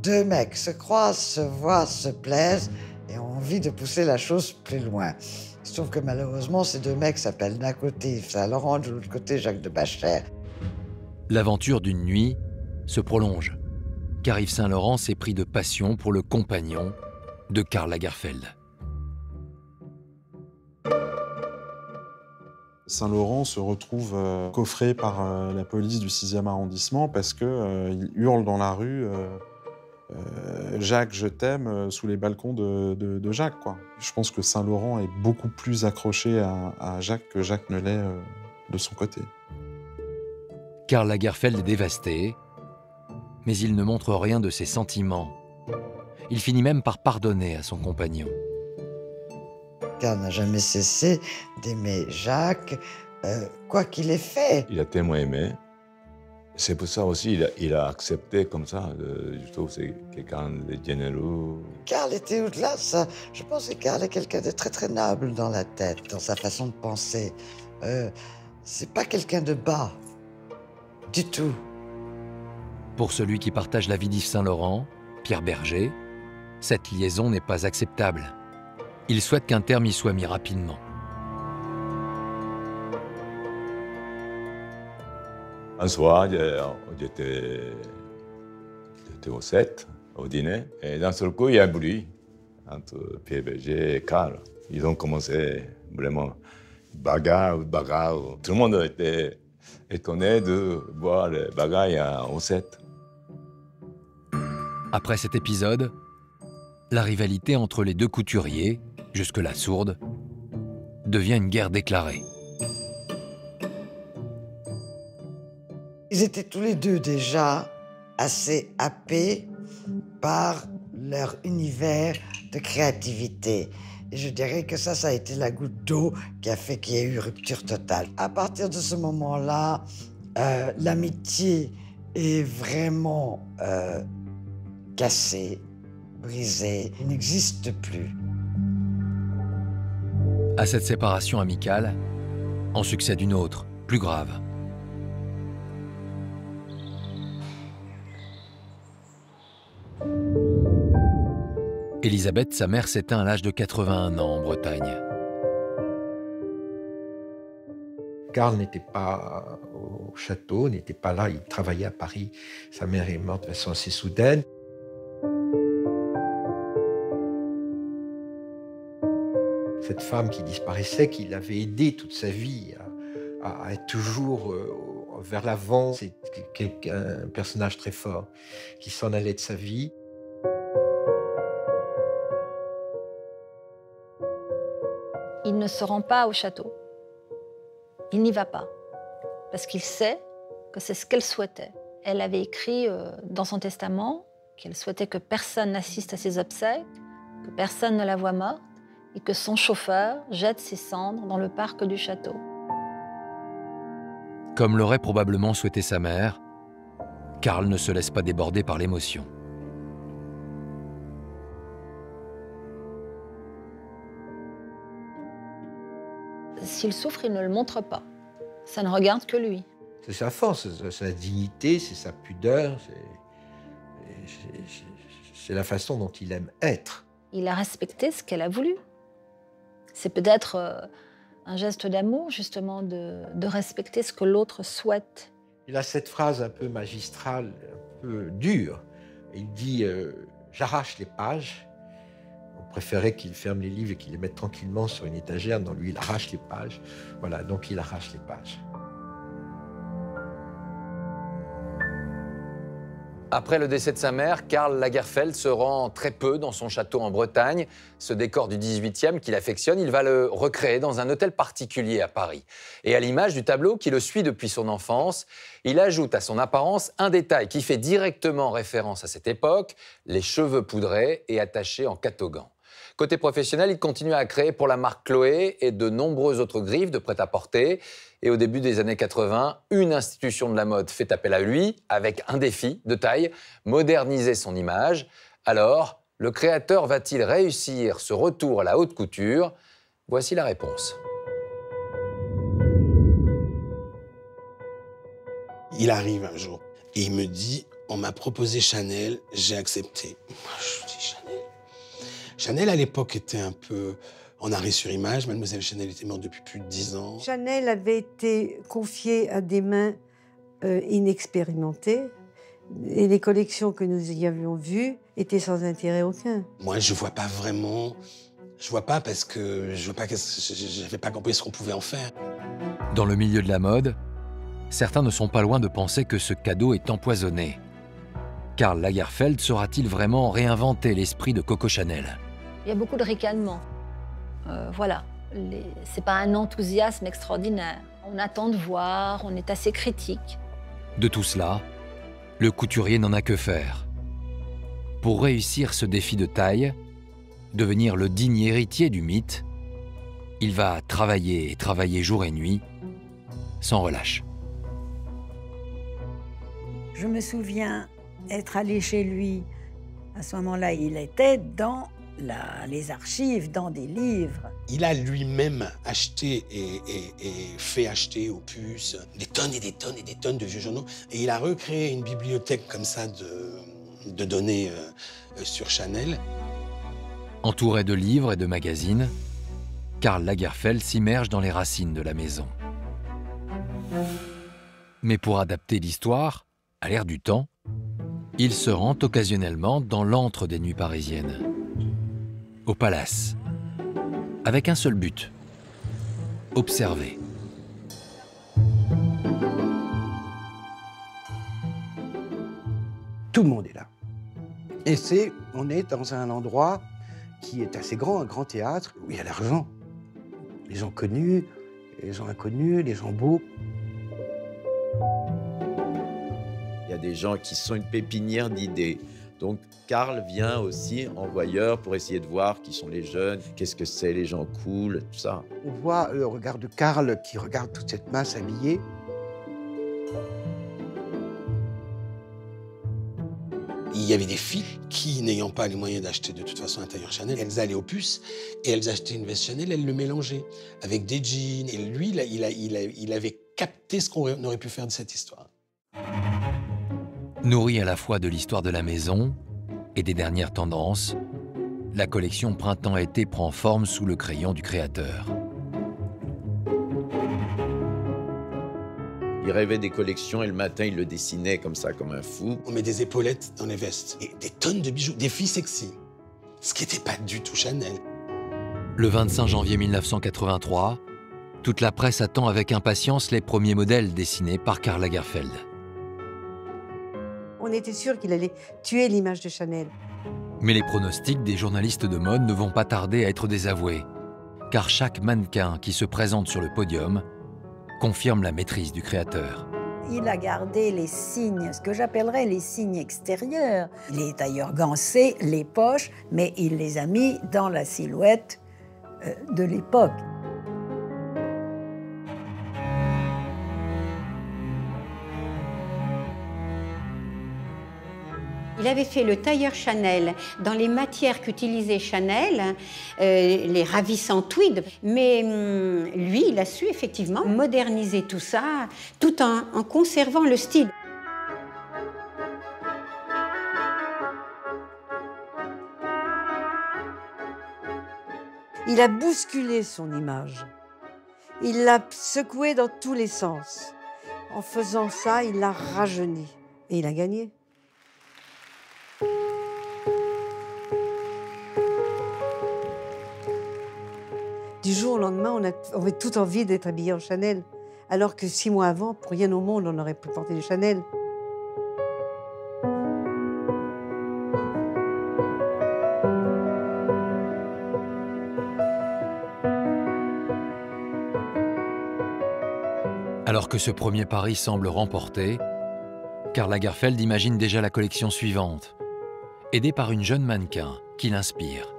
Deux mecs se croisent, se voient, se plaisent et ont envie de pousser la chose plus loin. Il se trouve que malheureusement, ces deux mecs s'appellent d'un côté Yves Saint-Laurent, de l'autre côté Jacques de Bachère. L'aventure d'une nuit se prolonge, car Yves Saint-Laurent s'est pris de passion pour le compagnon de Karl Lagerfeld. Saint-Laurent se retrouve coffré par la police du 6e arrondissement parce qu'il hurle dans la rue Jacques, je t'aime sous les balcons de Jacques, quoi. Je pense que Saint-Laurent est beaucoup plus accroché à Jacques que Jacques ne l'est de son côté. Karl Lagerfeld est dévasté, mais il ne montre rien de ses sentiments. Il finit même par pardonner à son compagnon. Karl n'a jamais cessé d'aimer Jacques, quoi qu'il ait fait. Il a tellement aimé. C'est pour ça aussi il a accepté comme ça. Je trouve que c'est quelqu'un de généreux. Karl était au-delà de ça. Je pense que Karl est quelqu'un de très très noble dans la tête, dans sa façon de penser. C'est pas quelqu'un de bas, du tout. Pour celui qui partage la vie d'Yves Saint-Laurent, Pierre Berger, cette liaison n'est pas acceptable. Il souhaite qu'un terme y soit mis rapidement. Un soir, j'étais au 7, au dîner, et d'un seul coup, il y a un bruit entre Pierre Berger et Karl. Ils ont commencé vraiment bagarre. Tout le monde était étonné de voir les bagarres au 7. Après cet épisode, la rivalité entre les deux couturiers, jusque-là sourde, devient une guerre déclarée. Ils étaient tous les deux déjà assez happés par leur univers de créativité. Et je dirais que ça a été la goutte d'eau qui a fait qu'il y ait eu rupture totale. À partir de ce moment-là, l'amitié est vraiment cassée, brisée, il n'existe plus. À cette séparation amicale, en succède une autre, plus grave. Élisabeth, sa mère, s'éteint à l'âge de 81 ans en Bretagne. Karl n'était pas au château, n'était pas là, il travaillait à Paris. Sa mère est morte de façon assez soudaine. Cette femme qui disparaissait, qui l'avait aidé toute sa vie à être toujours vers l'avant, c'est un personnage très fort qui s'en allait de sa vie. Il ne se rend pas au château. Il n'y va pas. Parce qu'il sait que c'est ce qu'elle souhaitait. Elle avait écrit dans son testament qu'elle souhaitait que personne n'assiste à ses obsèques, que personne ne la voie morte, et que son chauffeur jette ses cendres dans le parc du château. Comme l'aurait probablement souhaité sa mère, Karl ne se laisse pas déborder par l'émotion. S'il souffre, il ne le montre pas. Ça ne regarde que lui. C'est sa force, c'est sa dignité, c'est sa pudeur, c'est la façon dont il aime être. Il a respecté ce qu'elle a voulu. C'est peut-être un geste d'amour, justement, de respecter ce que l'autre souhaite. Il a cette phrase un peu magistrale, un peu dure. Il dit « j'arrache les pages ». On préférait qu'il ferme les livres et qu'il les mette tranquillement sur une étagère. Non, lui, il arrache les pages. Voilà, donc il arrache les pages. Après le décès de sa mère, Karl Lagerfeld se rend très peu dans son château en Bretagne. Ce décor du 18e qu'il affectionne, il va le recréer dans un hôtel particulier à Paris. Et à l'image du tableau qui le suit depuis son enfance, il ajoute à son apparence un détail qui fait directement référence à cette époque, les cheveux poudrés et attachés en catogan. Côté professionnel, il continue à créer pour la marque Chloé et de nombreuses autres griffes de prêt-à-porter. Et au début des années 80, une institution de la mode fait appel à lui avec un défi de taille, moderniser son image. Alors, le créateur va-t-il réussir ce retour à la haute couture? Voici la réponse. Il arrive un jour et il me dit, on m'a proposé Chanel, j'ai accepté. Moi, je dis Chanel. Chanel, à l'époque, était un peu en arrêt sur image. Mademoiselle Chanel était morte depuis plus de 10 ans. Chanel avait été confiée à des mains inexpérimentées. Et les collections que nous y avions vues étaient sans intérêt aucun. Moi, je vois pas vraiment. Je vois pas parce que je n'avais pas compris ce qu'on pouvait en faire. Dans le milieu de la mode, certains ne sont pas loin de penser que ce cadeau est empoisonné. Karl Lagerfeld saura-t-il vraiment réinventer l'esprit de Coco Chanel? Il y a beaucoup de ricanements. Voilà, c'est pas un enthousiasme extraordinaire. On attend de voir, on est assez critique. De tout cela, le couturier n'en a que faire. Pour réussir ce défi de taille, devenir le digne héritier du mythe, il va travailler et travailler jour et nuit, sans relâche. Je me souviens être allée chez lui. À ce moment-là, il était dans les archives, dans des livres. Il a lui-même acheté et fait acheter aux puces des tonnes et des tonnes et des tonnes de vieux journaux. Et il a recréé une bibliothèque comme ça de données sur Chanel. Entouré de livres et de magazines, Karl Lagerfeld s'immerge dans les racines de la maison. Mais pour adapter l'histoire à l'ère du temps, il se rend occasionnellement dans l'antre des nuits parisiennes, au Palace, avec un seul but, observer. Tout le monde est là. Et on est dans un endroit qui est assez grand, un grand théâtre, où il y a l'argent. Les gens connus, les gens inconnus, les gens beaux. Il y a des gens qui sont une pépinière d'idées. Donc, Karl vient aussi en voyeur pour essayer de voir qui sont les jeunes, qu'est-ce que c'est, les gens cool, tout ça. On voit le regard de Karl qui regarde toute cette masse habillée. Il y avait des filles qui, n'ayant pas les moyens d'acheter de toute façon un tailleur Chanel, elles allaient aux puces et elles achetaient une veste Chanel, elles le mélangeaient avec des jeans. Et lui, il avait capté ce qu'on aurait pu faire de cette histoire. Nourrie à la fois de l'histoire de la maison et des dernières tendances, la collection Printemps-été prend forme sous le crayon du créateur. Il rêvait des collections et le matin, il le dessinait comme ça, comme un fou. On met des épaulettes dans les vestes et des tonnes de bijoux, des filles sexy, ce qui n'était pas du tout Chanel. Le 25 janvier 1983, toute la presse attend avec impatience les premiers modèles dessinés par Karl Lagerfeld. On était sûr qu'il allait tuer l'image de Chanel. Mais les pronostics des journalistes de mode ne vont pas tarder à être désavoués, car chaque mannequin qui se présente sur le podium confirme la maîtrise du créateur. Il a gardé les signes, ce que j'appellerais les signes extérieurs. Les tailleurs gancés, les poches, mais il les a mis dans la silhouette de l'époque. Il avait fait le tailleur Chanel dans les matières qu'utilisait Chanel, les ravissants tweed. Mais lui, il a su effectivement moderniser tout ça, tout en conservant le style. Il a bousculé son image. Il l'a secouée dans tous les sens. En faisant ça, il l'a rajeuni. Et il a gagné. Du jour au lendemain, on avait toute envie d'être habillé en Chanel. Alors que 6 mois avant, pour rien au monde, on n'aurait pu porter du Chanel. Alors que ce premier pari semble remporté, Karl Lagerfeld imagine déjà la collection suivante, aidé par une jeune mannequin qui l'inspire.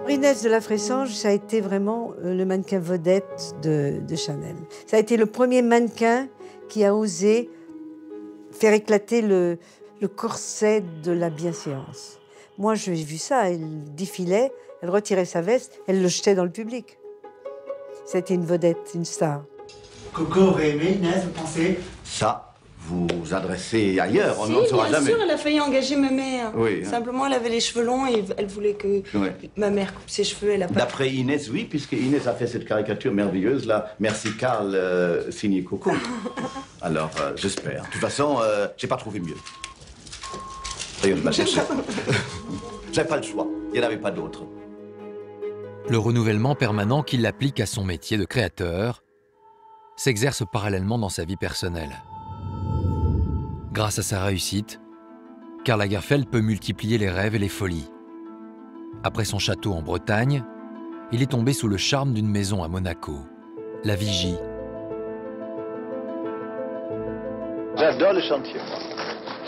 Inès de la Fressange, ça a été vraiment le mannequin vedette de Chanel. Ça a été le premier mannequin qui a osé faire éclater le corset de la bienséance. Moi, j'ai vu ça, elle défilait, elle retirait sa veste, elle le jetait dans le public. C'était une vedette, une star. Coco aurait aimé, Inès, vous pensez? Ça, vous vous adressez ailleurs, on Si, n'en saura bien jamais. sûr, elle a failli engager ma mère. Oui. Simplement, elle avait les cheveux longs et elle voulait que Ouais. ma mère coupe ses cheveux. Elle a pas... D'après Inès, oui, puisque Inès a fait cette caricature merveilleuse, là. Merci Karl, signé Coco. Alors, j'espère. De toute façon, j'ai pas trouvé mieux. Rien de ma chercher. J'avais pas le choix, il n'y en avait pas d'autre. Le renouvellement permanent qu'il applique à son métier de créateur s'exerce parallèlement dans sa vie personnelle. Grâce à sa réussite, Karl Lagerfeld peut multiplier les rêves et les folies. Après son château en Bretagne, il est tombé sous le charme d'une maison à Monaco, la Vigie. J'adore le chantier, moi.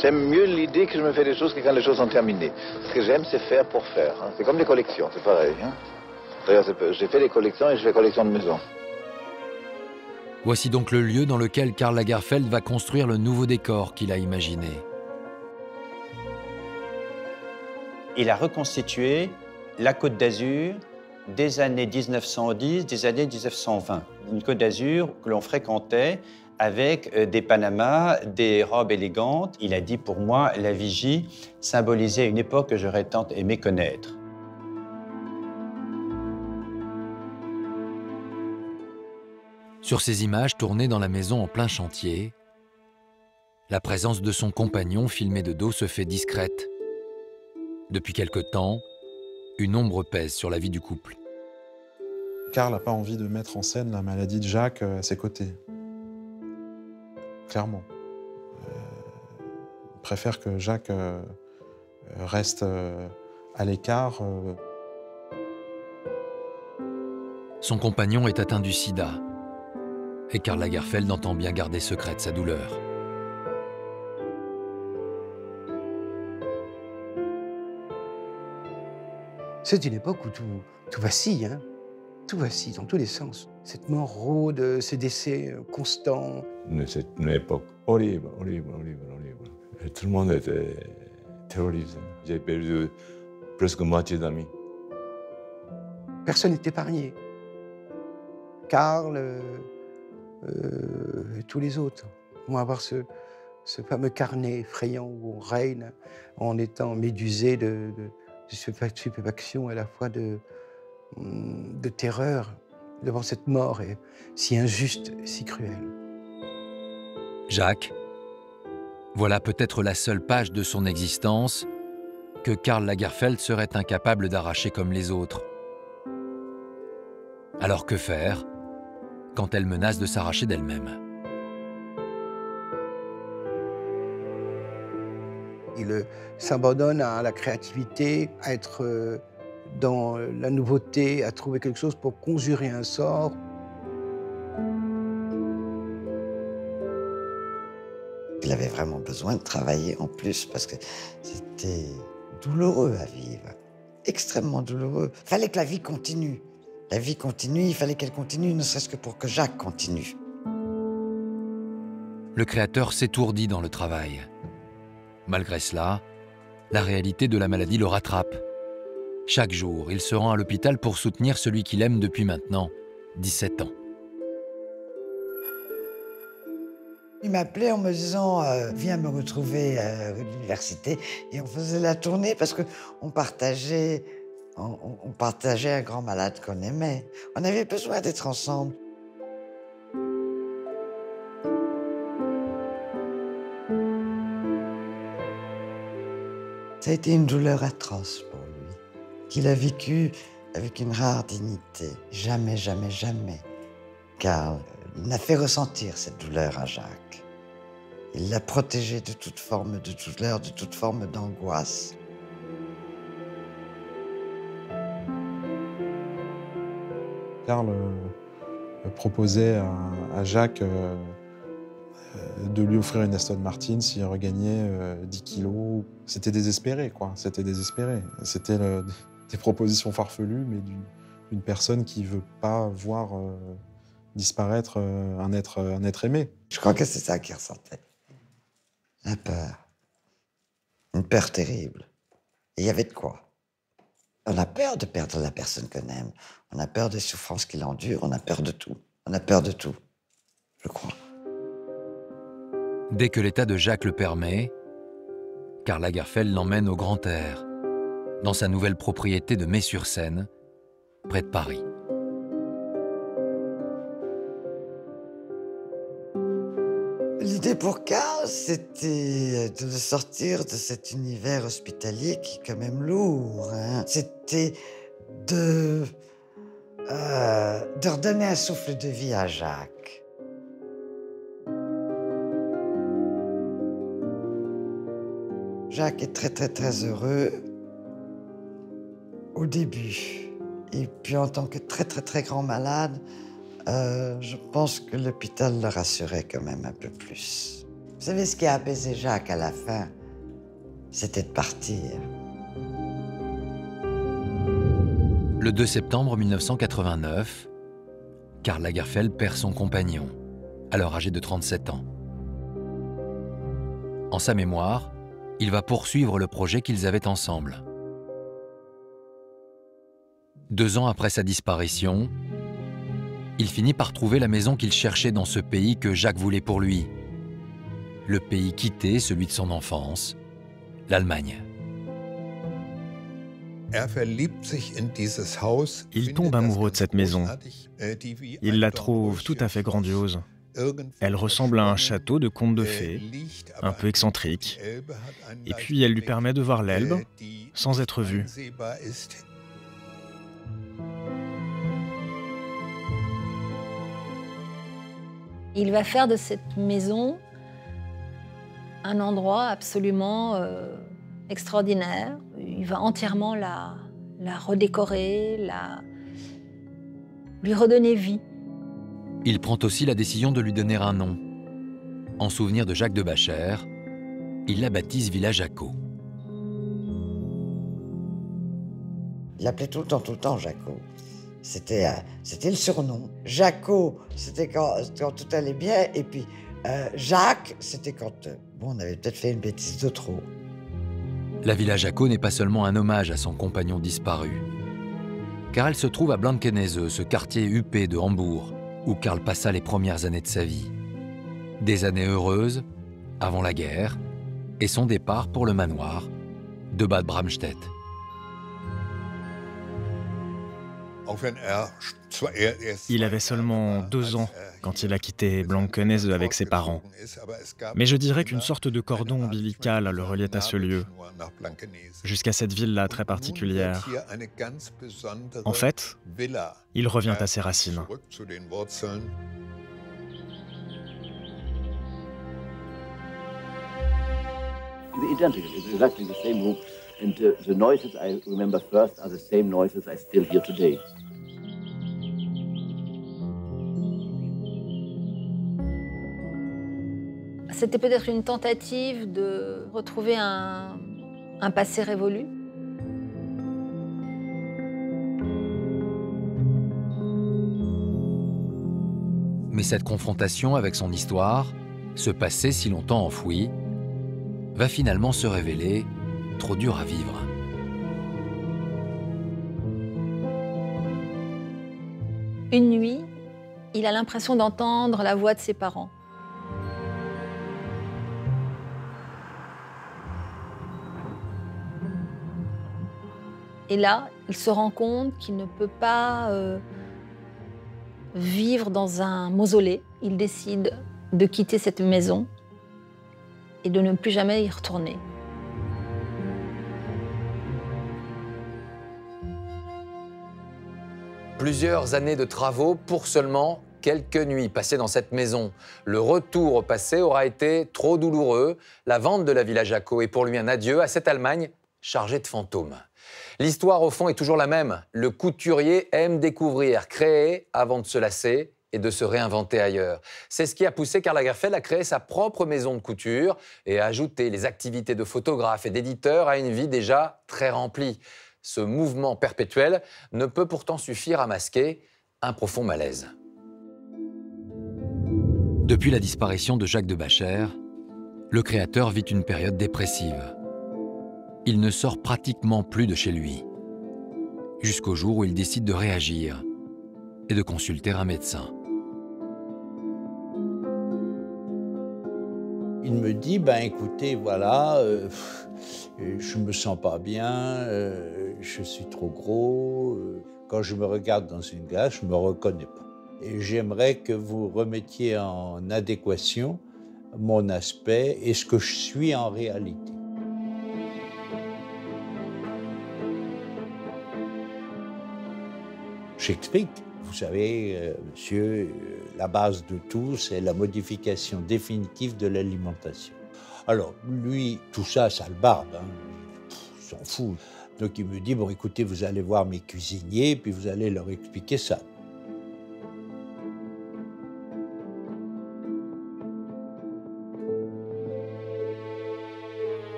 J'aime mieux l'idée que je me fais des choses que quand les choses sont terminées. Ce que j'aime, c'est faire pour faire. Hein. C'est comme les collections, c'est pareil. Hein. D'ailleurs, j'ai fait des collections et je fais collection de maisons. Voici donc le lieu dans lequel Karl Lagerfeld va construire le nouveau décor qu'il a imaginé. Il a reconstitué la Côte d'Azur des années 1910, des années 1920. Une Côte d'Azur que l'on fréquentait avec des Panamas, des robes élégantes. Il a dit, pour moi, la Vigie symbolisait une époque que j'aurais tant aimé connaître. Sur ces images tournées dans la maison en plein chantier, la présence de son compagnon filmé de dos se fait discrète. Depuis quelque temps, une ombre pèse sur la vie du couple. Karl n'a pas envie de mettre en scène la maladie de Jacques à ses côtés. Clairement. Il préfère que Jacques reste à l'écart. Son compagnon est atteint du sida, et Karl Lagerfeld entend bien garder secrète sa douleur. C'est une époque où tout vacille, hein. Tout vacille dans tous les sens. Cette mort rôde, ces décès constants. C'est une époque horrible, horrible, horrible, horrible. Et tout le monde était terrorisé. J'ai perdu presque moitié d'amis. Personne n'est épargné. Karl et tous les autres vont avoir ce fameux carnet effrayant où on règne en étant médusé de stupéfaction, à la fois de terreur devant cette mort si injuste et si cruelle. Jacques, voilà peut-être la seule page de son existence que Karl Lagerfeld serait incapable d'arracher comme les autres. Alors que faire quand elle menace de s'arracher d'elle-même? Il s'abandonne à la créativité, à être dans la nouveauté, à trouver quelque chose pour conjurer un sort. Il avait vraiment besoin de travailler en plus parce que c'était douloureux à vivre, extrêmement douloureux. Il fallait que la vie continue. La vie continue, il fallait qu'elle continue, ne serait-ce que pour que Jacques continue. Le créateur s'étourdit dans le travail. Malgré cela, la réalité de la maladie le rattrape. Chaque jour, il se rend à l'hôpital pour soutenir celui qu'il aime depuis maintenant 17 ans. Il m'appelait en me disant viens me retrouver à l'université, et on faisait la tournée parce qu'on partageait, on partageait un grand malade qu'on aimait. On avait besoin d'être ensemble. Ça a été une douleur atroce pour lui, qu'il a vécue avec une rare dignité. Jamais, jamais, jamais, Karl n'a fait ressentir cette douleur à Jacques. Il l'a protégé de toute forme de douleur, de toute forme d'angoisse. Karl proposait à Jacques de lui offrir une Aston Martin s'il regagnait 10 kilos. C'était désespéré, quoi. C'était désespéré. C'était des propositions farfelues, mais d'une personne qui ne veut pas voir disparaître un être aimé. Je crois que c'est ça qu'il ressentait. La peur. Une peur terrible. Et il y avait de quoi. On a peur de perdre la personne qu'on aime. On a peur des souffrances qu'il endure. On a peur de tout. On a peur de tout, je crois. Dès que l'état de Jacques le permet, Karl Lagerfeld l'emmène au grand air, dans sa nouvelle propriété de Mai-sur-Seine, près de Paris. L'idée pour Karl, c'était de le sortir de cet univers hospitalier qui est quand même lourd. Hein. C'était de redonner un souffle de vie à Jacques. Jacques est très, très, très heureux au début. Et puis en tant que très, très, très grand malade, je pense que l'hôpital le rassurait quand même un peu plus. Vous savez, ce qui a apaisé Jacques à la fin, c'était de partir. Le 2 septembre 1989, Karl Lagerfeld perd son compagnon, alors âgé de 37 ans. En sa mémoire, il va poursuivre le projet qu'ils avaient ensemble. 2 ans après sa disparition, il finit par trouver la maison qu'il cherchait dans ce pays que Jacques voulait pour lui. Le pays quitté, celui de son enfance, l'Allemagne. Il tombe amoureux de cette maison. Il la trouve tout à fait grandiose. Elle ressemble à un château de conte de fées, un peu excentrique. Et puis elle lui permet de voir l'Elbe sans être vue. Il va faire de cette maison un endroit absolument extraordinaire. Il va entièrement la redécorer, lui redonner vie. Il prend aussi la décision de lui donner un nom. En souvenir de Jacques de Bacher, il la baptise Villa Jaco. Il l'appelait tout le temps Jaco. C'était le surnom. Jaco, c'était quand tout allait bien. Et puis Jacques, c'était quand on avait peut-être fait une bêtise de trop. La Villa Jaco n'est pas seulement un hommage à son compagnon disparu, car elle se trouve à Blankenese, ce quartier huppé de Hambourg, où Karl passa les premières années de sa vie. Des années heureuses, avant la guerre, et son départ pour le manoir de Bad Bramstedt. Il avait seulement 2 ans quand il a quitté Blankenese avec ses parents. Mais je dirais qu'une sorte de cordon ombilical le reliait à ce lieu, jusqu'à cette ville-là très particulière. En fait, il revient à ses racines. Identical, it's exactly the same room. And the noises I remember first are the same noises I still hear today. C'était peut-être une tentative de retrouver un passé révolu. Mais cette confrontation avec son histoire, ce passé si longtemps enfoui, va finalement se révéler trop dur à vivre. Une nuit, il a l'impression d'entendre la voix de ses parents. Et là, il se rend compte qu'il ne peut pas vivre dans un mausolée. Il décide de quitter cette maison et de ne plus jamais y retourner. Plusieurs années de travaux pour seulement quelques nuits passées dans cette maison. Le retour au passé aura été trop douloureux. La vente de la Villa Jaco est pour lui un adieu à cette Allemagne chargée de fantômes. L'histoire, au fond, est toujours la même. Le couturier aime découvrir, créer avant de se lasser et de se réinventer ailleurs. C'est ce qui a poussé Karl Lagerfeld à créer sa propre maison de couture et à ajouter les activités de photographe et d'éditeur à une vie déjà très remplie. Ce mouvement perpétuel ne peut pourtant suffire à masquer un profond malaise. Depuis la disparition de Jacques de Bacher, le créateur vit une période dépressive. Il ne sort pratiquement plus de chez lui, jusqu'au jour où il décide de réagir et de consulter un médecin. Il me dit, ben écoutez, voilà, je me sens pas bien, je suis trop gros, quand je me regarde dans une glace, je me reconnais pas. Et j'aimerais que vous remettiez en adéquation mon aspect et ce que je suis en réalité. J'explique. Vous savez, monsieur, la base de tout, c'est la modification définitive de l'alimentation. Alors, lui, tout ça, ça le barbe, hein. Il s'en fout. Donc il me dit, bon, écoutez, vous allez voir mes cuisiniers, puis vous allez leur expliquer ça.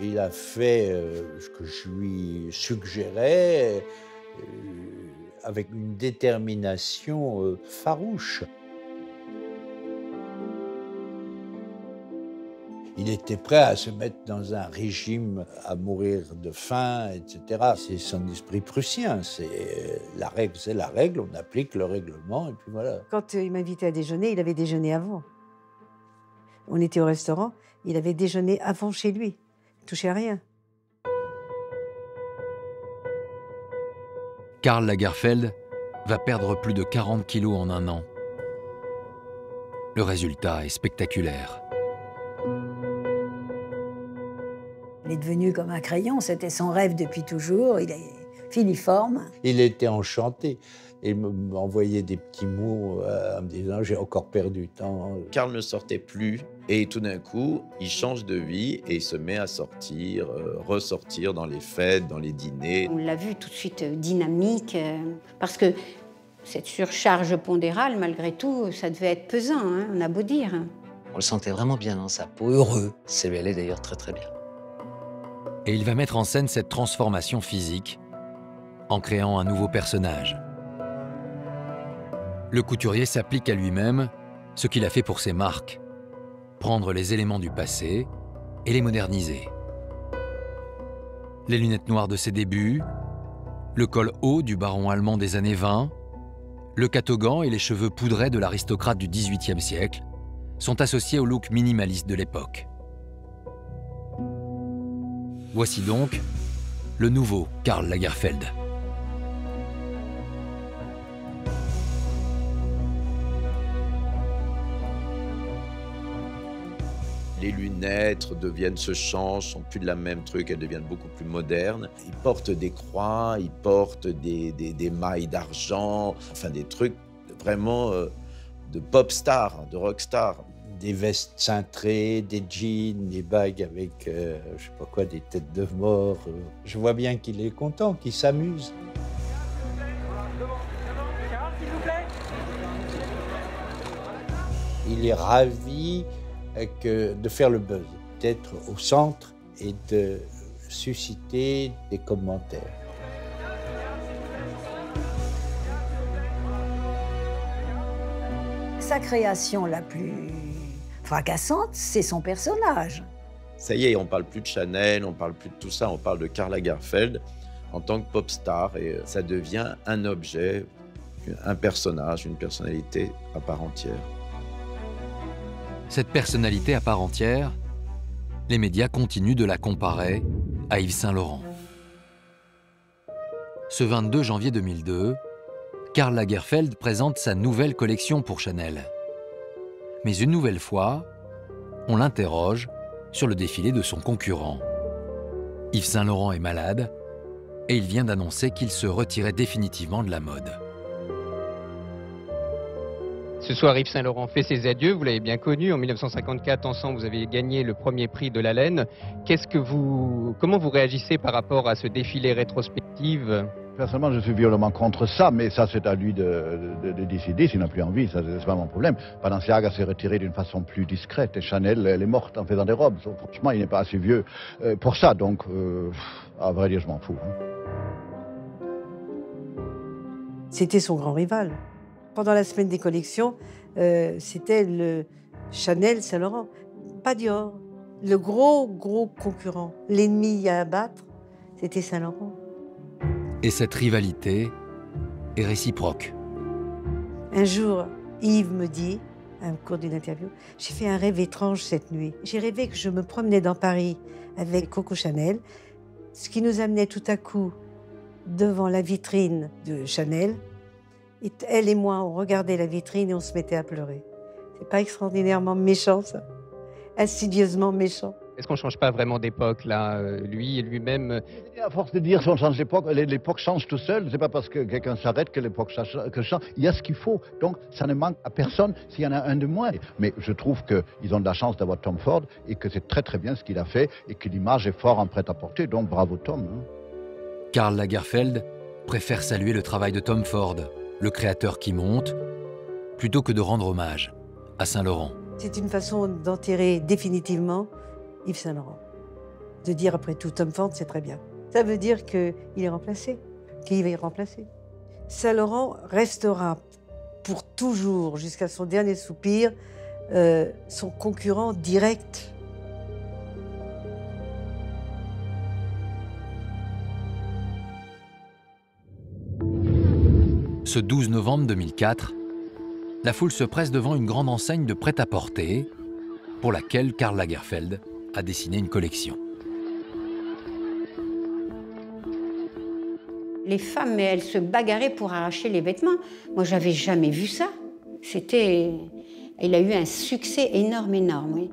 Il a fait ce que je lui suggérais avec une détermination farouche. Il était prêt à se mettre dans un régime, à mourir de faim, etc. C'est son esprit prussien. C'est la règle, on applique le règlement, et puis voilà. Quand il m'invitait à déjeuner, il avait déjeuné avant. On était au restaurant, il avait déjeuné avant chez lui. Il touchait à rien. Karl Lagerfeld va perdre plus de 40 kilos en un an. Le résultat est spectaculaire. Il est devenu comme un crayon, c'était son rêve depuis toujours, il est filiforme. Il était enchanté. Il m'envoyait des petits mots en me disant « j'ai encore perdu du temps ». Karl ne sortait plus et tout d'un coup, il change de vie et il se met à sortir, ressortir dans les fêtes, dans les dîners. On l'a vu tout de suite dynamique, parce que cette surcharge pondérale, malgré tout, ça devait être pesant, hein, on a beau dire. On le sentait vraiment bien dans sa peau, heureux. Ça lui allait d'ailleurs très très bien. Et il va mettre en scène cette transformation physique en créant un nouveau personnage. Le couturier s'applique à lui-même ce qu'il a fait pour ses marques, prendre les éléments du passé et les moderniser. Les lunettes noires de ses débuts, le col haut du baron allemand des années 20, le catogan et les cheveux poudrés de l'aristocrate du XVIIIe siècle sont associés au look minimaliste de l'époque. Voici donc le nouveau Karl Lagerfeld. Les lunettes se changent, sont plus de la même truc, elles deviennent beaucoup plus modernes. Ils portent des croix, ils portent des mailles d'argent, enfin des trucs vraiment de pop star, de rock star. Des vestes cintrées, des jeans, des bagues avec, je sais pas quoi, des têtes de mort. Je vois bien qu'il est content, qu'il s'amuse. Il est ravi de faire le buzz, d'être au centre et de susciter des commentaires. Sa création la plus fracassante, c'est son personnage. Ça y est, on parle plus de Chanel, on parle plus de tout ça, on parle de Karl Lagerfeld en tant que pop star et ça devient un objet, un personnage, une personnalité à part entière. Cette personnalité à part entière, les médias continuent de la comparer à Yves Saint Laurent. Ce 22 janvier 2002, Karl Lagerfeld présente sa nouvelle collection pour Chanel. Mais une nouvelle fois, on l'interroge sur le défilé de son concurrent. Yves Saint Laurent est malade et il vient d'annoncer qu'il se retirait définitivement de la mode. Ce soir, Yves Saint Laurent fait ses adieux. Vous l'avez bien connu. En 1954, ensemble, vous avez gagné le premier prix de la laine. Comment vous réagissez par rapport à ce défilé rétrospectif ? Personnellement, je suis violemment contre ça, mais ça, c'est à lui de décider s'il n'a plus envie. Ça, c'est pas mon problème. Balenciaga s'est retiré d'une façon plus discrète et Chanel, elle est morte en faisant des robes. Franchement, il n'est pas assez vieux pour ça, donc, à vrai dire, je m'en fous. C'était son grand rival. Pendant la semaine des collections, c'était le Chanel Saint-Laurent, pas Dior. Le gros concurrent, l'ennemi à abattre, c'était Saint-Laurent. Et cette rivalité est réciproque. Un jour, Yves me dit, à un cours d'une interview, j'ai fait un rêve étrange cette nuit. J'ai rêvé que je me promenais dans Paris avec Coco Chanel, ce qui nous amenait tout à coup devant la vitrine de Chanel. Et elle et moi, on regardait la vitrine et on se mettait à pleurer. C'est pas extraordinairement méchant, ça? Insidieusement méchant. Est-ce qu'on ne change pas vraiment d'époque, là, lui et lui-même? À force de dire qu'on change d'époque, l'époque change tout seul. C'est pas parce que quelqu'un s'arrête que l'époque change. Il y a ce qu'il faut. Donc, ça ne manque à personne s'il y en a un de moins. Mais je trouve qu'ils ont de la chance d'avoir Tom Ford et que c'est très très bien ce qu'il a fait et que l'image est fort en prêt-à-porter. Donc, bravo Tom. Hein. Karl Lagerfeld préfère saluer le travail de Tom Ford, le créateur qui monte, plutôt que de rendre hommage à Saint-Laurent. C'est une façon d'enterrer définitivement Yves Saint-Laurent. De dire après tout, Tom Ford, c'est très bien. Ça veut dire qu'il est remplacé, qu'il est remplacé. Saint-Laurent restera pour toujours, jusqu'à son dernier soupir, son concurrent direct. Ce 12 novembre 2004, la foule se presse devant une grande enseigne de prêt-à-porter pour laquelle Karl Lagerfeld a dessiné une collection. Les femmes, elles se bagarraient pour arracher les vêtements. Moi, j'avais jamais vu ça. Il a eu un succès énorme, oui.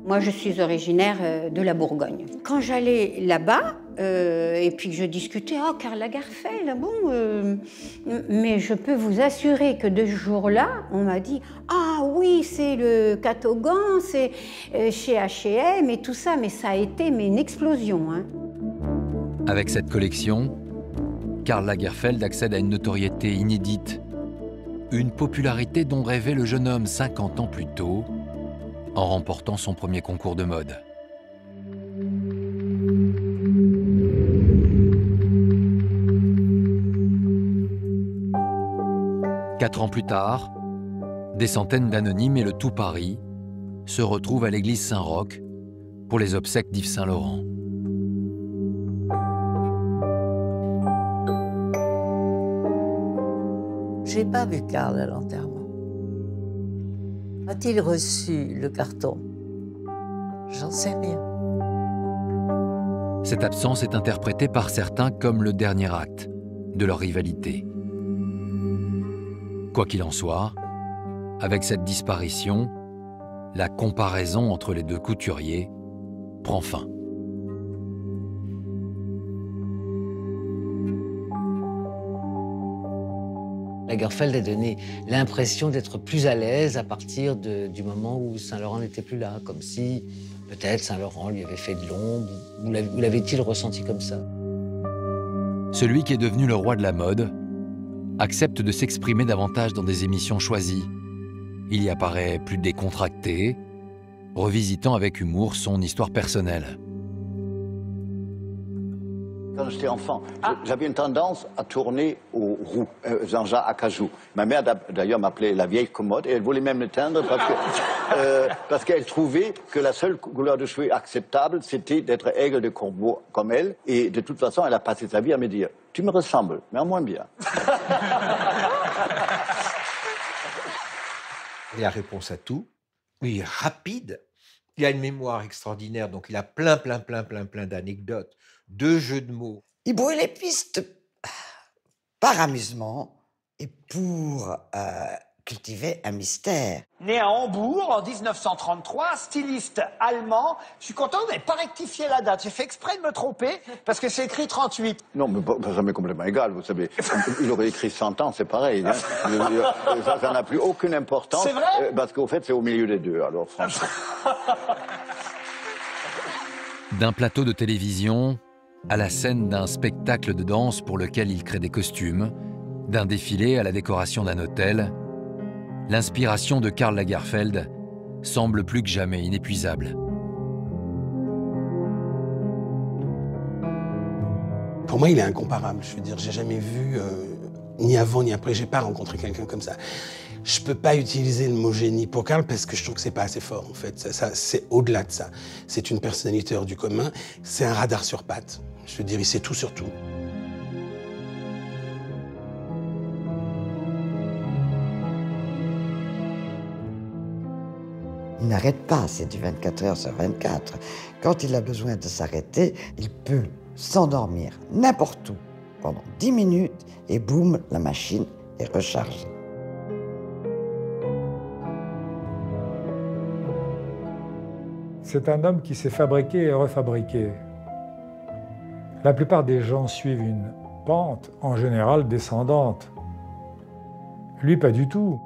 Moi, je suis originaire de la Bourgogne. Quand j'allais là-bas, et puis que je discutais, « Oh, Karl Lagerfeld, bon... mais je peux vous assurer que de ce jour-là, on m'a dit, « Ah oui, c'est le Catogan, c'est chez H&M et tout ça. » Mais ça a été une explosion. Hein. Avec cette collection, Karl Lagerfeld accède à une notoriété inédite. Une popularité dont rêvait le jeune homme 50 ans plus tôt, en remportant son premier concours de mode. Quatre ans plus tard, des centaines d'anonymes et le tout Paris se retrouvent à l'église Saint-Roch pour les obsèques d'Yves Saint-Laurent. Je n'ai pas vu Karl à l'enterrement. A-t-il reçu le carton? J'en sais rien. Cette absence est interprétée par certains comme le dernier acte de leur rivalité. Quoi qu'il en soit, avec cette disparition, la comparaison entre les deux couturiers prend fin. Lagerfeld a donné l'impression d'être plus à l'aise à partir du moment où Saint-Laurent n'était plus là, comme si peut-être Saint-Laurent lui avait fait de l'ombre, ou l'avait-il ressenti comme ça? Celui qui est devenu le roi de la mode accepte de s'exprimer davantage dans des émissions choisies. Il y apparaît plus décontracté, revisitant avec humour son histoire personnelle. Quand j'étais enfant, j'avais une tendance à tourner aux roues, Jean-Jacques Acajou. Ma mère, d'ailleurs, m'appelait la vieille commode et elle voulait même l'éteindre parce qu'elle trouvait que la seule couleur de cheveux acceptable, c'était d'être aigle de corbeau comme elle. Et de toute façon, elle a passé sa vie à me dire « Tu me ressembles, mais en moins bien. » Il a réponse à tout. Il est rapide. Il a une mémoire extraordinaire, donc il a plein d'anecdotes, de jeux de mots. Il brouille les pistes par amusement et pour cultivait un mystère. Né à Hambourg en 1933, styliste allemand. Je suis content, vous n'avez pas rectifié la date. J'ai fait exprès de me tromper parce que c'est écrit 38. Non, mais ça m'est complètement égal, vous savez. Il aurait écrit 100 ans, c'est pareil. Hein. Ça n'a plus aucune importance. C'est vrai? Parce qu'au fait, c'est au milieu des deux, alors franchement. D'un plateau de télévision à la scène d'un spectacle de danse pour lequel il crée des costumes, d'un défilé à la décoration d'un hôtel, l'inspiration de Karl Lagerfeld semble plus que jamais inépuisable. Pour moi, il est incomparable. Je veux dire, j'ai jamais vu, ni avant ni après, j'ai pas rencontré quelqu'un comme ça. Je peux pas utiliser le mot génie pour Karl parce que je trouve que c'est pas assez fort, en fait. Ça, c'est au-delà de ça. C'est une personnalité hors du commun. C'est un radar sur pattes. Je veux dire, il sait tout sur tout. Il n'arrête pas, c'est du 24 heures sur 24. Quand il a besoin de s'arrêter, il peut s'endormir n'importe où pendant 10 minutes et boum, la machine est rechargée. C'est un homme qui s'est fabriqué et refabriqué. La plupart des gens suivent une pente, en général descendante. Lui, pas du tout.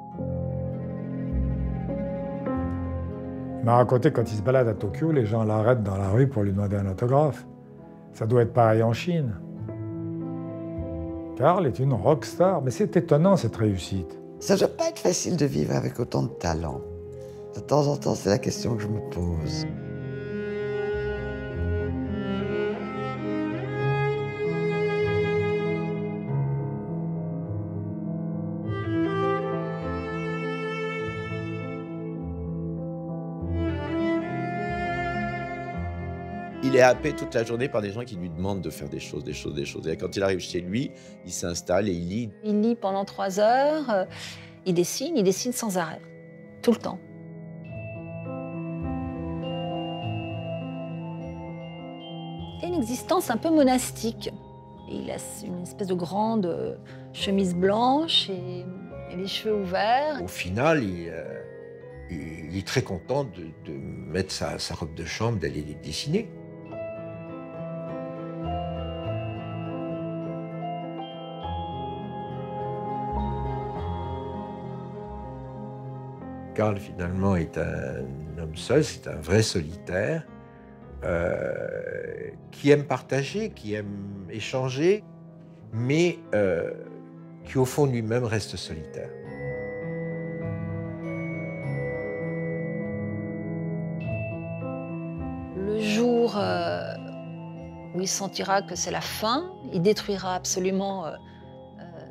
Il m'a raconté quand il se balade à Tokyo, les gens l'arrêtent dans la rue pour lui demander un autographe. Ça doit être pareil en Chine. Karl est une rockstar, mais c'est étonnant cette réussite. Ça ne doit pas être facile de vivre avec autant de talent. De temps en temps, c'est la question que je me pose. Il est happé toute la journée par des gens qui lui demandent de faire des choses. Et quand il arrive chez lui, il s'installe et il lit. Il lit pendant 3 heures, il dessine sans arrêt, tout le temps. Il a une existence un peu monastique. Il a une espèce de grande chemise blanche et les cheveux ouverts. Au final, il est très content de mettre sa robe de chambre, d'aller dessiner. Karl, finalement, est un homme seul, c'est un vrai solitaire, qui aime partager, qui aime échanger, mais qui, au fond, lui-même, reste solitaire. Le jour où il sentira que c'est la fin, il détruira absolument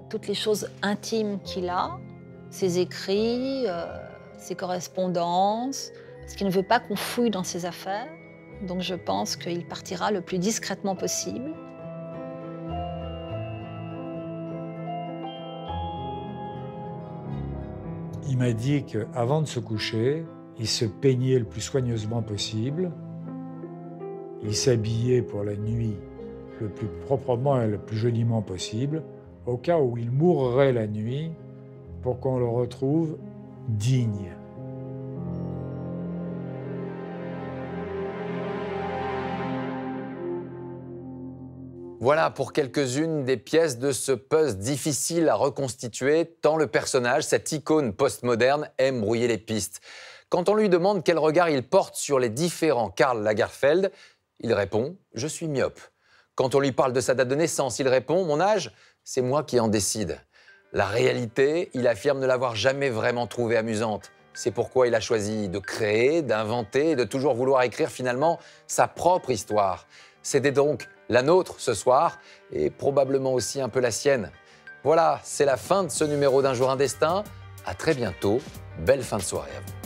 toutes les choses intimes qu'il a, ses écrits, ses correspondances, parce qu'il ne veut pas qu'on fouille dans ses affaires. Donc je pense qu'il partira le plus discrètement possible. Il m'a dit qu'avant de se coucher, il se peignait le plus soigneusement possible. Il s'habillait pour la nuit le plus proprement et le plus joliment possible, au cas où il mourrait la nuit, pour qu'on le retrouve digne. Voilà pour quelques-unes des pièces de ce puzzle difficile à reconstituer, tant le personnage, cette icône postmoderne, aime brouiller les pistes. Quand on lui demande quel regard il porte sur les différents Karl Lagerfeld, il répond « Je suis myope ». Quand on lui parle de sa date de naissance, il répond « Mon âge, c'est moi qui en décide ». La réalité, il affirme ne l'avoir jamais vraiment trouvée amusante. C'est pourquoi il a choisi de créer, d'inventer et de toujours vouloir écrire finalement sa propre histoire. C'était donc la nôtre ce soir et probablement aussi un peu la sienne. Voilà, c'est la fin de ce numéro d'Un jour un destin. À très bientôt. Belle fin de soirée à vous.